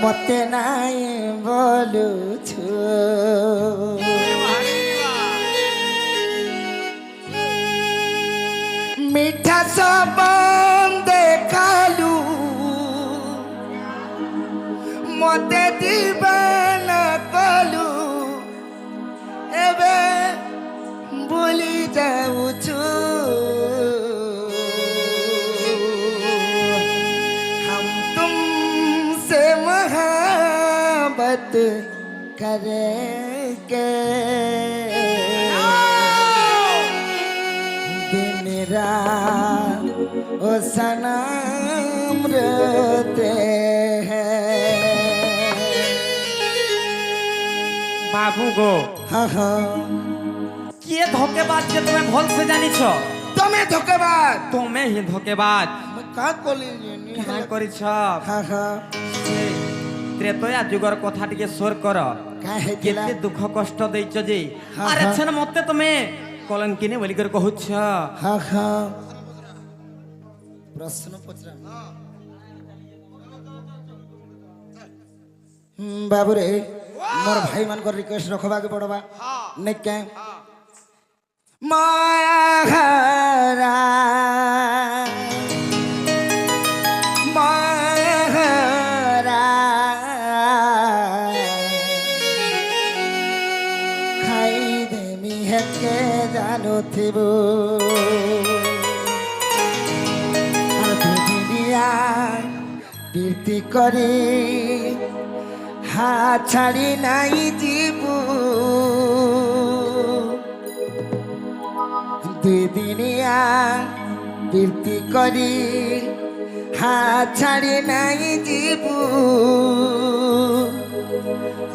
মতে নাই বলুছো মিঠা সবন দেখালু মতে দিবানা কলু এবে ভুলি যাউছু हम तुमसे मोहब्बत करेंगे दिन रात ओ सनम रोते हैं बाबू गो हाँ हाँ किए धोखेबाज के तुम्हें भल से जानी छो तुम्हें धोखेबाज तुम्हें ही धोखेबाज मैं का कोली क्या करी छ हाँ हाँ त्रेतया जुगर कथा टिके सोर कर काहे दिला केते दुख कष्ट देइछ जे हाँ, अरे हाँ। छन मते तुम्हें कलंकिनी बोली कर कहूछ हाँ हाँ प्रश्न पचरा बाबू रे मोर भाई मान को रिक्वेस्ट रखबा के पड़बा नहीं क्या माहरा माहरा खाई देमी है के जानो थिबो আর দুনিয়া বৃত্তি করে হাত ছাড়ি নাই জীব দুই দিনিয়া বৃত্তি করি হাত ছাড়ি নাই ଯିବୁ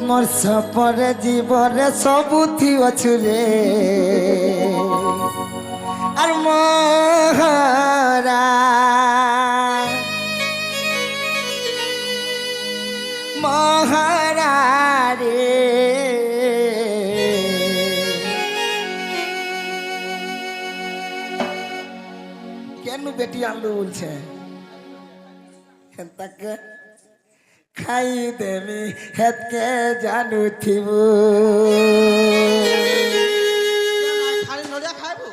মোর সপরে জীবরে ସବୁଥି ଅଛୁ রে আর মহারা মহারা রে কেন বেটি আনলো বলছে তাকে খাই দেমি হেতকে জানু থিবু খালি নড়িয়া খাইবো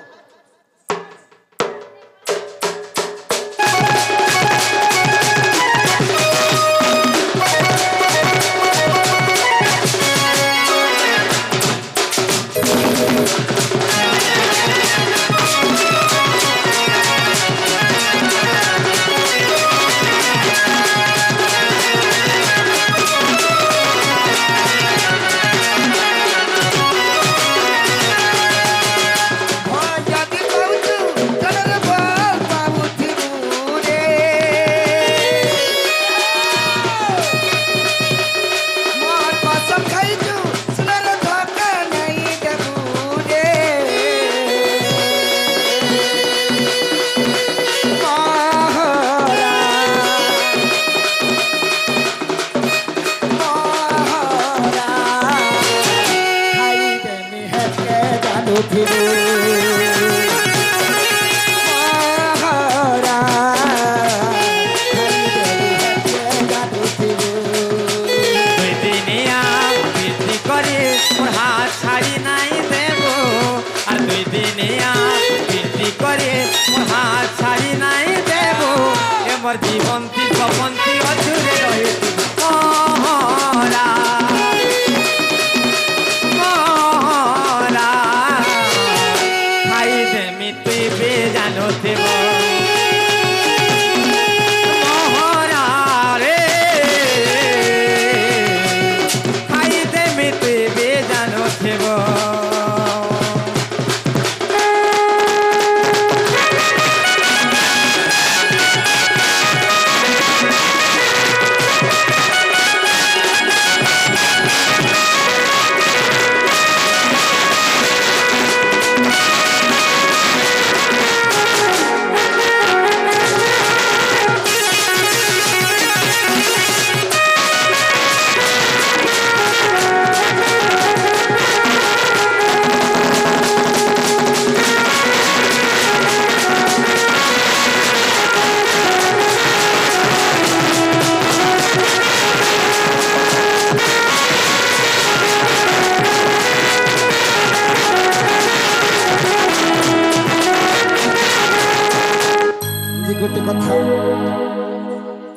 মোর জীবন্তী স্বপন্তী অঝুরে রহিতু মহরা মহরা খাই দেমি তুই বে জানুথিব মহরা রে খাই দেমি তুই বে জানুথিব গোটে কথা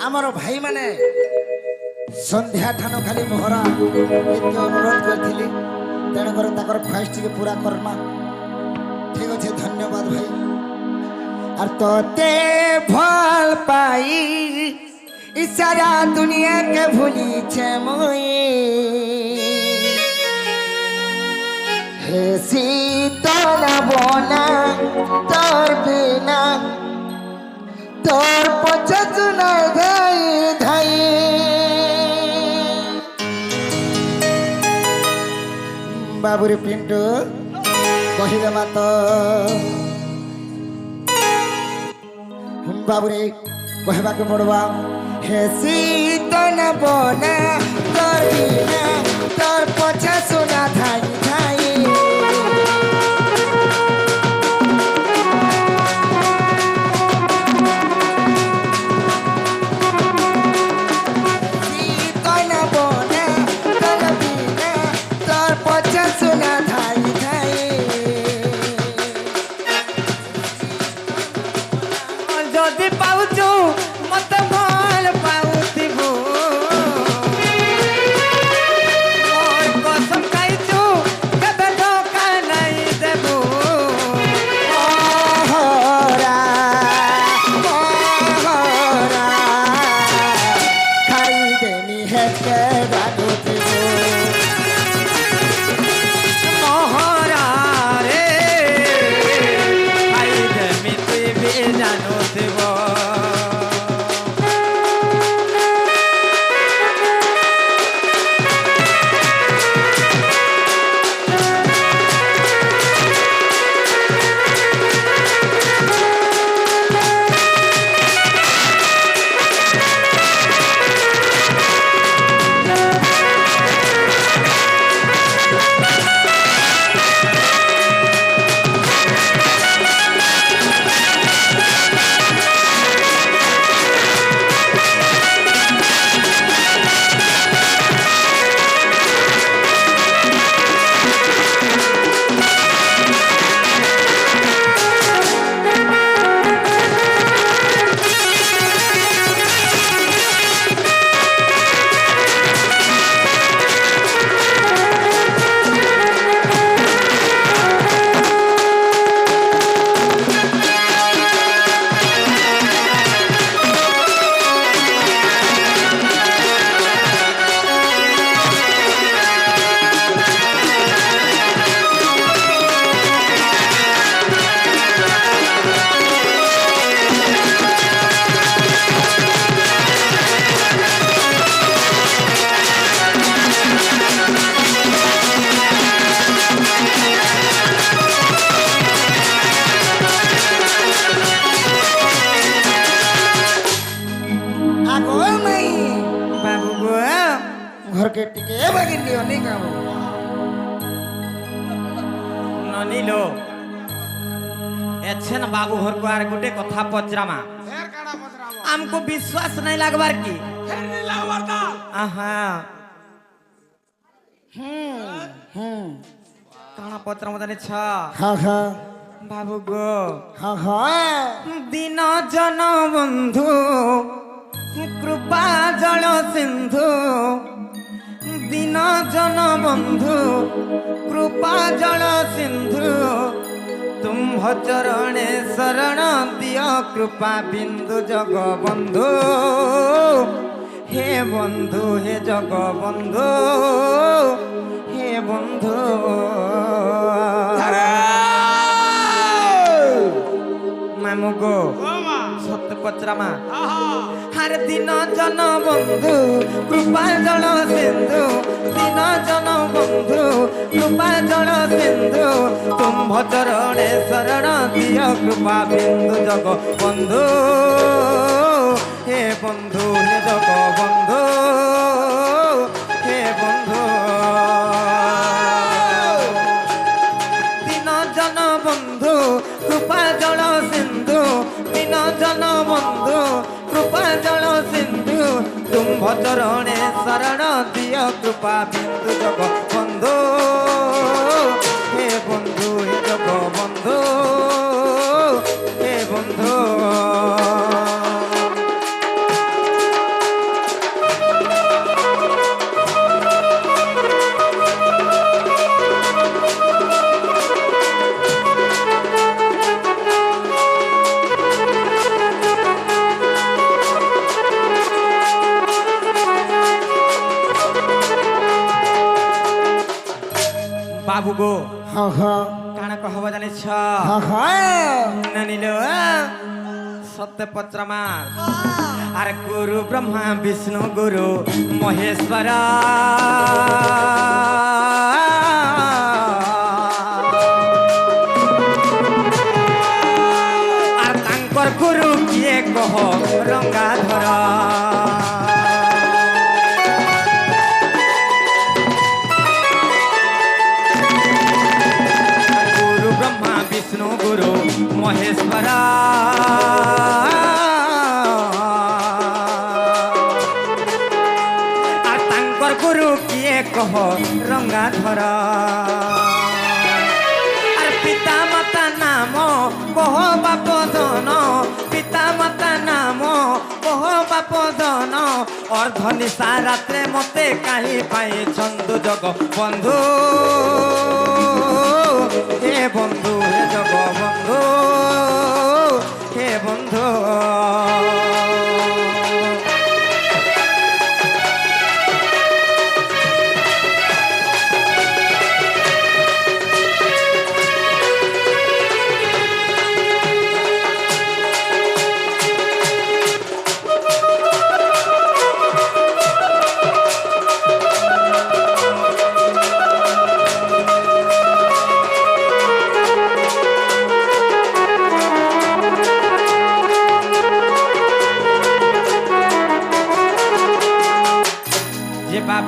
আমার ভাই মানে সন্ধ্যা ঠানো খালি মোহরা এতে অনুরোধ করছিলি তেণুকর তাকর খ্বাইশ টিকে পুরা করমা ঠিক আছে ধন্যবাদ ভাই আর তোতে ভাল পাই ইসারা দুনিয়াকে ভুলিছে মই হে শীতলা বনা তোর বিনা তোর পচনা ধাই ধাই বাবুরে পিন্টু কহিলে মাত বাবুরে কহবাকে পড়বা হে শীতল বনা তোর বিনা তোর পছা সোনা ধাই ধাই যদি পাউଛୁ মতে ভাল পাউଥିବୁ মোর কসম খাইଛୁ কেবে ধোকা নাই দেবু মহরা মহরা খাই দেনি হেতে রাগুথিব মহরা রে জানুଥିব আগো নাই বাবু গো ঘরকে টিকে বাগিন দিও নি কাম ননিলো এছেন বাবু ঘরକୁ আর গোটে কথা পচরামা ফের কাড়া পচরাব আমকো বিশ্বাস নাই লাগবার কি ফের নি লাবার তা আহা হুম কাଣା পচরামা জানি ছ হা হা বাবু গো হা হা দিন জন বন্ধু কৃপা জল সিন্ধু দিন জন বন্ধু কৃপা জল সিন্ধু তুম্ভ চরণে শরণ দিয় কৃপা বিন্দু জগ বন্ধু হে বন্ধু হে জগ বন্ধু হে বন্ধু মামু গো ও মা সত্য পচরামা আহা হরে দিন জন বন্ধু কৃপা জল সিন্ধু দিন জন বন্ধু কৃপা জল সিন্ধু তুম্ভ চরণে শরণ দিয় কৃপা বিন্দু জগ বন্ধু হে বন্ধু হে জগ বন্ধু হে বন্ধু দিন জন বন্ধু কৃপা জল সিন্ধু দিন জন বন্ধু কৃপা জল সিন্ধু তুম্ভ চরণে শরণ দিয় কৃপা বিন্দু জগ বন্ধু হে বন্ধু হে জগ বন্ধু হে বন্ধু বাবু গো হা হা কাଣା কহব জানিছ হা হা নানিল সত্য পত্রমা আর গুরু ব্রহ্মা বিষ্ণু গুরু মহেশ্বর আর তাঙ্কর গুরু কিয়ে কহ রঙ্গাধর গুরু ব্রহ্মা বিষ্ণু গুরু মহেশ্বর আর তাঙ্কর গুরু কিয়ে কহ রঙ্গাধর আর পিতা মাতা নাম কহ বাপ ধন পিতা মাতা নাম কহ বাপ ধন অর্ধ নিশা রাত্রে মতে কাহি পাই ছন্দু জগ বন্ধু হে বন্ধু হে জগ বন্ধু হে বন্ধু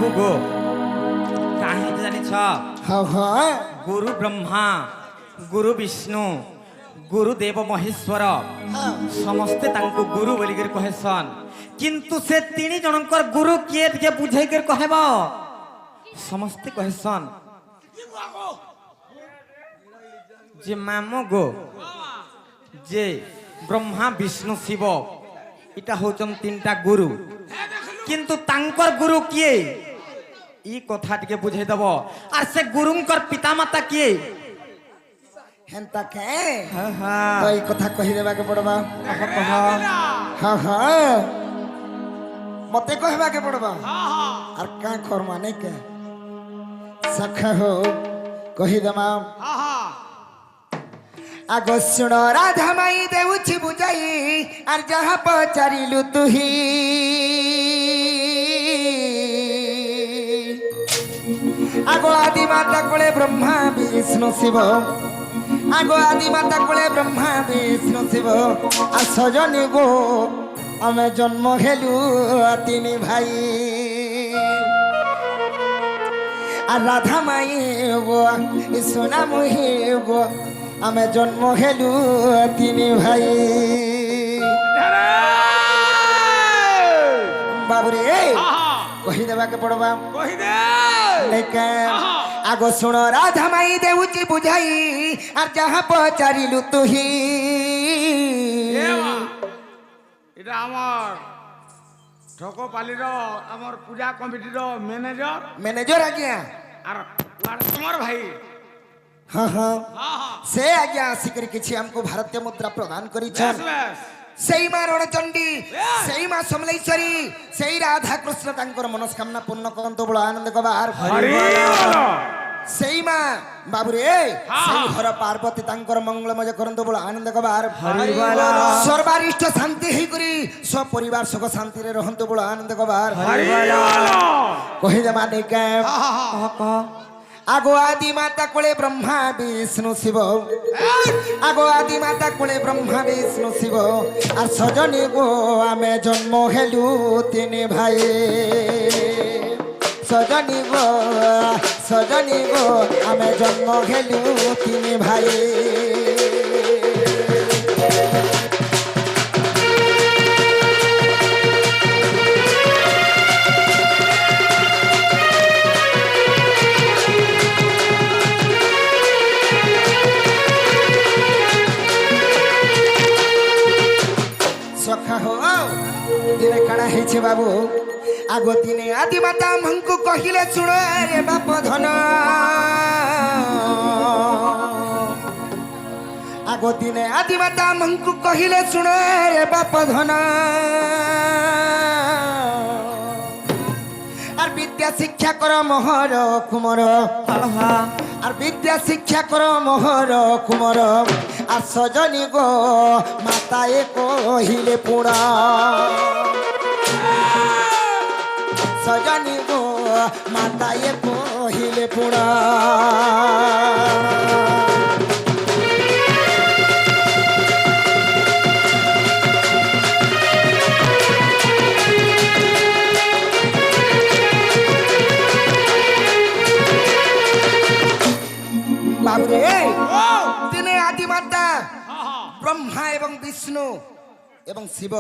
বাবু গো কাহিনী জানিছ হ্যাঁ হ্যাঁ গুরু ব্রহ্মা গুরু বিষ্ণু গুরু দেব মহেশ্বর সমস্তে তাঙ্কু গুরু বলিকি কহেসন কিন্তু সে তিনি জনকর গুরু কিয়ে ଟିକେ বুঝাইকি কহেব সমস্তে কহেসন যে মামো গো যে ব্রহ্মা বিষ্ণু শিব এটা হচ্ছেন তিনটা গুরু কিন্তু তাঙ্কর গুরু কিয়ে ই কথা টিকে বুঝাই দেব আর সে গুরুঙ্কর পিতামাতা কিয়ে হেন্তা কে হ্যাঁ হ্যাঁ তো এই কথা কহি দেবাকে পড়বা কহ হ্যাঁ হ্যাঁ মতে কহবাকে পড়বা আর কা কর্মা নেই কে সখা হো কহি দেমা আগ শুণ রাধা মাই দেউছি বুঝাই আর যাহা পচারিলু তুহি আগো আদি মাতা কোলে ব্রহ্মা বিষ্ণু শিব আগো আদি মাতা কোলে ব্রহ্মা বিষ্ণু শিব আর সজনী গো আমি জন্ম হেলু তিনি ভাই আর রাধা মাই গো সোনা মুহি গো আমি জন্ম হেলু তিনি ভাই বাবুরে কহি দেবাকে পড়বা আগ শুণ রাধা মাই দেউছি বুঝাই আর যাহা পচারিলু তুহি এটা আমার ঠকপালির আমার পূজা কমিটির ম্যানেজর ম্যানেজর আজ্ঞা আর তোমার ভাই হ্যাঁ হ্যাঁ সে আজ্ঞা আসিকি কিছু আমকু ভারতীয় মুদ্রা প্রদান করিছেন সেই মা রণচণ্ডী সেই মা সমলেশ্বরী সেই রাধা কৃষ্ণ তাঙ্কর মনস্কামনা পূর্ণ করন্তু বড় আনন্দ কবার সেই মা বাবুরে সেই ঘর পার্বতী তাঙ্কর মঙ্গলময় করন্তু বড় আনন্দ কবার সর্বারিষ্ট শান্তি হই করি সব পরিবার সুখ শান্তিরে রহন্তু বড় আনন্দ কবার কহি দে মানে কে আগো আদি মাতা কোলে ব্রহ্মা বিষ্ণু শিব আগো আদি মাতা কোলে ব্রহ্মা বিষ্ণু শিব আর সজনী গো আমি জন্ম হেলু তিনি ভাই সজনী গো আমি জন্ম হেলু তিনি ভাই সখা হো দিনে কাଣା হয়েছে বাবু আগ দিনে আদি মাতা মঙ্কু কহিলে শুণ রে বাপ ধন আগ দিনে আদি মাতা মঙ্কু কহিলে শুণ রে বাপ ধন আর বিদ্যা শিক্ষা কর মোহর কুমর আর বিদ্যা শিক্ষা কর মোহর কুমর আর সজনী গো মাতায়ে কহিলে পুরা সজনী গো মাতায়ে কহিলে পুরা বাবুরে তিনি আদিমাতা ব্রহ্মা এবং বিষ্ণু এবং শিব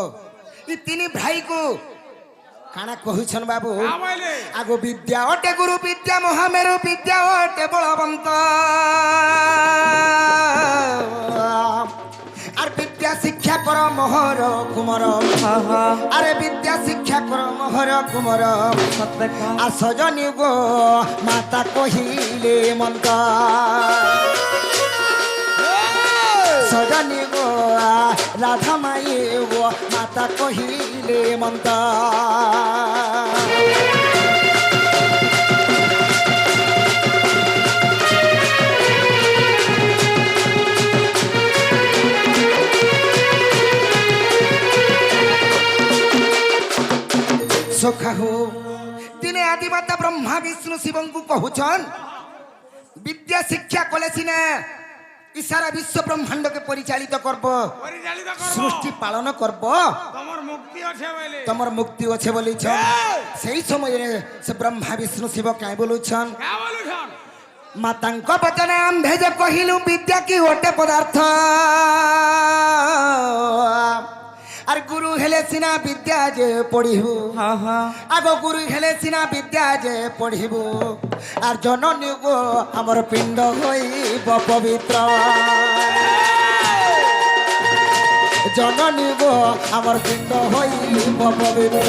এই তিনি ভাইকু কানা কহুছন বাবু আগো বিদ্যা অটে গুরু বিদ্যা মহামেরু বিদ্যা অটে বলবন্ত আর বিদ্যা শিক্ষা কর মোহর কুমর আরে বিদ্যা শিক্ষা কর মোহর কুমর আর সজনী গো মাতা কহিলে মন্ত সজনী গো রাধা মাই গো মাতা কহিলে মন্ত সখাহু দিনে আদিমাতা ব্রহ্মা বিষ্ণু শিবঙ্কু কহুছন বিদ্যা শিক্ষা কলে সিনা ই সারা বিশ্ব ব্রহ্মাণ্ডকে পরিচালিত করব সৃষ্টি পালন করব তোমার মুক্তি আছে বলে তোমার মুক্তি আছে বলিছ সেই সময় সে ব্রহ্মা বিষ্ণু শিব কাই বলুছন কে বলুছন মাতাঙ্ক বচনে আম্ভে যে কহিলু বিদ্যা কি ওটে পদার্থ আর গুরু হেলে সিনা বিদ্যা যে পড়িবু আগ গুরু হেলে সিনা বিদ্যা যে পড়িবু আর জননী গো আমার পিণ্ড হইব পবিত্র জননী গো আমার পিণ্ড হইব পবিত্র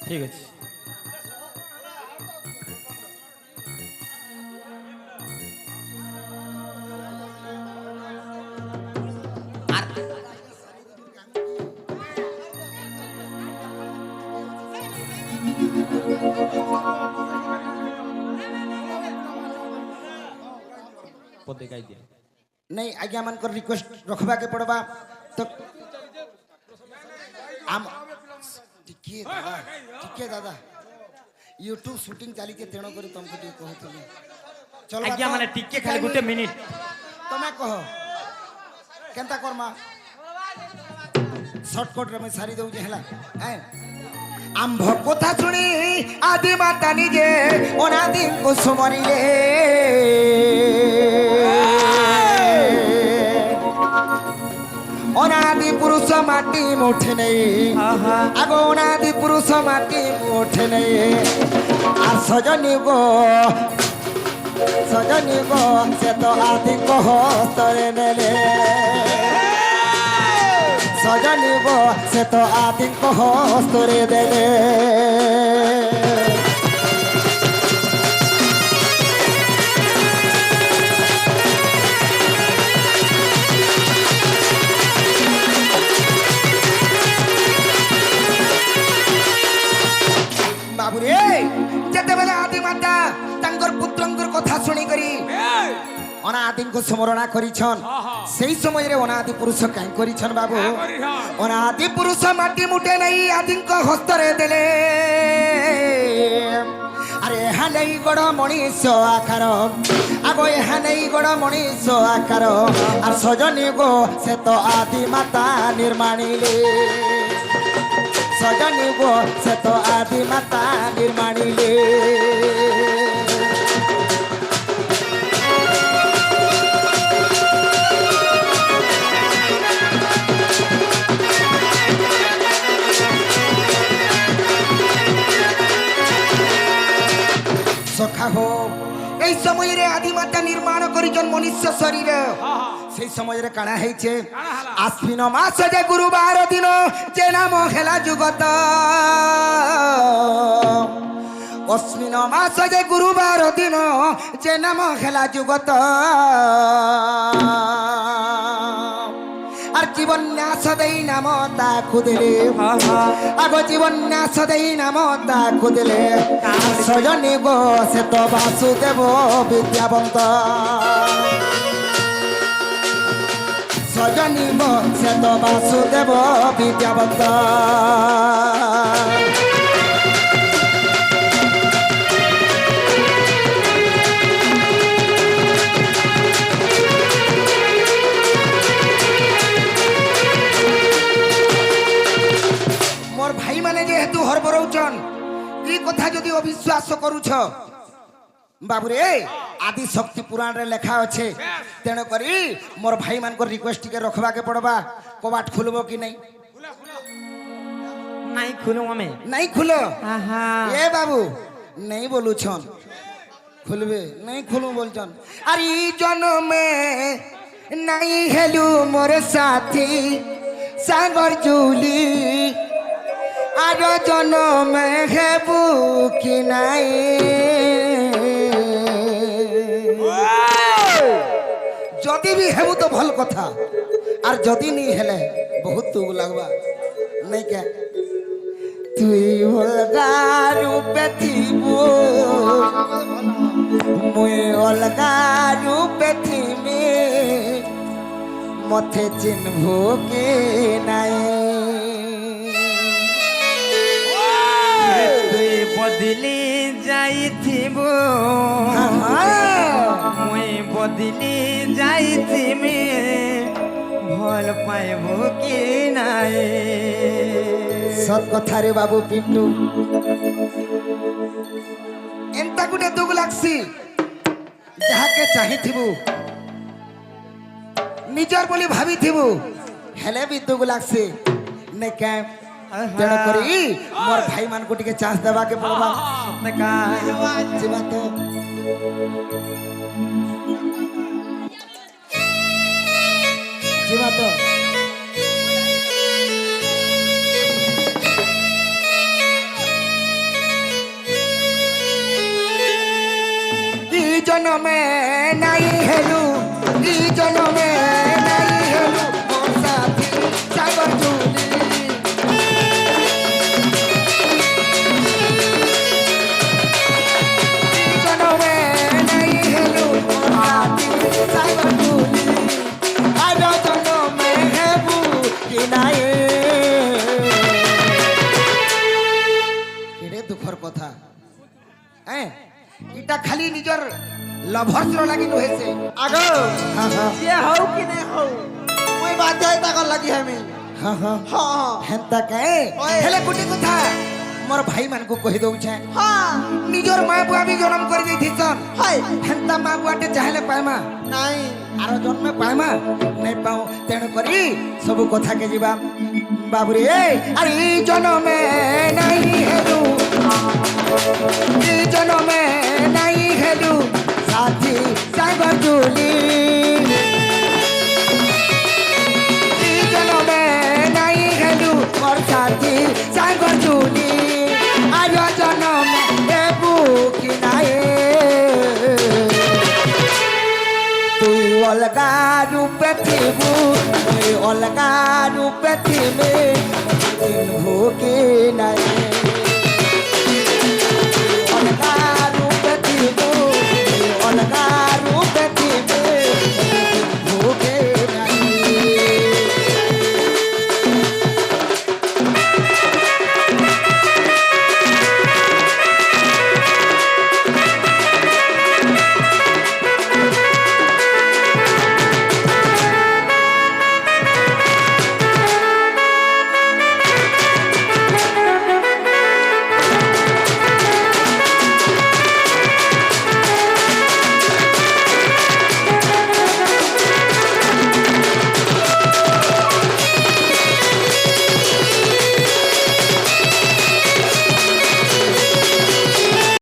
ঠিক আছে আর পদে গাই দিয়া नहीं आज्ञा मन कर रिक्वेस्ट रखबा के पड़बा तो आम टिके दादा यूट्यूब शूटिंग चाली के तेणो करी तुमको टिके कहतली चल आज्ञा माने टिके खाली गुटे मिनिट तमे कहो केनता करमा शॉर्टकट रे मैं सारी दउ जे हला हैं आंभ कथा सुनी आदि माता निजे अनादि को सुमरिले अनादि पुरुष माटी मुठे नहीं आगो अनादि पुरुष माटी मुठे नहीं आ सजनी गो से तो आदि को हस्तरे नेले सजनी गो से तो आदि को हस्तरे देले बाबुरे जते बेले आदि माता तांकर पुत्रंकर कथा सुनी करी अनादि को स्मरणा करिछन सेई समय रे अनादि पुरुष काई करिछन बाबू अनादि पुरुष माटी मुटे नहीं आदि को हस्तरे देले अरे हानै गड मनीष आकार आगो हानै गड मनीष आकार आर सजनी गो से तो आदि माता निर्माणिले सजनी गो से तो आदि माता निर्माणिले सखा हो এই সময় রে আদি মাতা নির্মাণ করিছন মনুষ্য শরীর সেই সময় রে কানা হইছে আশ্বিন মাস যে গুরুবার দিন যে নাম হেলা জগত অশ্বিন মাস যে গুরুবার দিন যে নাম হেলা জগত আর জীবন ন্যাস দেই নাম তা খুদিলে আগ জীবন ন্যাস দেই নাম তা খুদিলে সজনী গো সে তো বাসুদেব বিদ্যাবন্ত সজনী গো সে তো বাসুদেব বিদ্যাবন্ত मोर भाई माने जेहेतु हरबरौचन ई कथा जदि अविश्वास करूछ बाबू रे आदि शक्ति पुराण रे लिखा अच्छे तेणु करी मोर भाई मान को रिक्वेस्ट के रखबा के पड़बा कबाट खुलबो कि नहीं नहीं खुलो हमें नहीं खुलो आहा ए बाबू नहीं बोलू छन खुलबे नहीं खुलू बोलछन अरे ई जन्म में नहीं हेलू मोर साथी सागर जूली आरो जन्म हेबू कि नहीं जदि भी हेबू तो भल कथा और जदि नहीं हेले बहुत दुख लगवा नहीं क्या तुई भलगा रूपे थीबू মুই অলগা রূপে থিমি মতে চিনভু কি নাই তুই বদলি যাইথিবু মুই বদলি যাইথিমি ভাল পাইবু কি নাই সৎ কথা রে বাবু পিন্টু এন্তা গুটে দুঃখ লাগছি যাহাকে চাহিথিবু নিজর বলি ভাবিথিবু হেলে বি দুঃখ লাগছি নে কে তেণ করি মোর ভাই মানকু টিকে চান্স দেবাকে পড়বা ଯିବା ତ ଯିବା ତ ই জনমে নাই হেলু ই জনমে নাই হেলু মোর সাথী সাগর জুলি ই জনমে নাই হেলু মোর সাথী সাগর জুলি আর জনমে হেবু কি নাই কেড়ে দুঃখর কথা হ্যাঁ ইটা খালি নিজর লভর্সর লাগি নহেছে আগো হ্যাঁ হ্যাঁ ସିଏ ହଉ କି ନାଇଁ ହଉ ମୁଇଁ ବାଧ୍ୟ ହେଇ ତାକର ଲାଗି ହେମି হ্যাঁ হ্যাঁ ହଁ ହଁ হেন্তা কায়ে ওই। হেলে গুটি কথা মোর ভাই মানকু কহি দউছে ହଁ নিজর মা বুয়া বি জনম করে দিছন হাই হেন্তা মা বুয়াটে চাইলে পাইমা ନାଇଁ আর জন্মে পাইমা নাই পাও তেণ করি সবু কথা কে ଯିବା বাবুরে আরে এই জনমে নাই হেলু এই জনমে নাই হেলু সাথী সাগর জুলি এই জনমে নাই হেলু মোর সাথী সাগর জুলি আজ জনমে দেবু কি নাই তুই অলগা রূপে থিবু তুই অলগা রূপে থিবে চিনভু কি নাই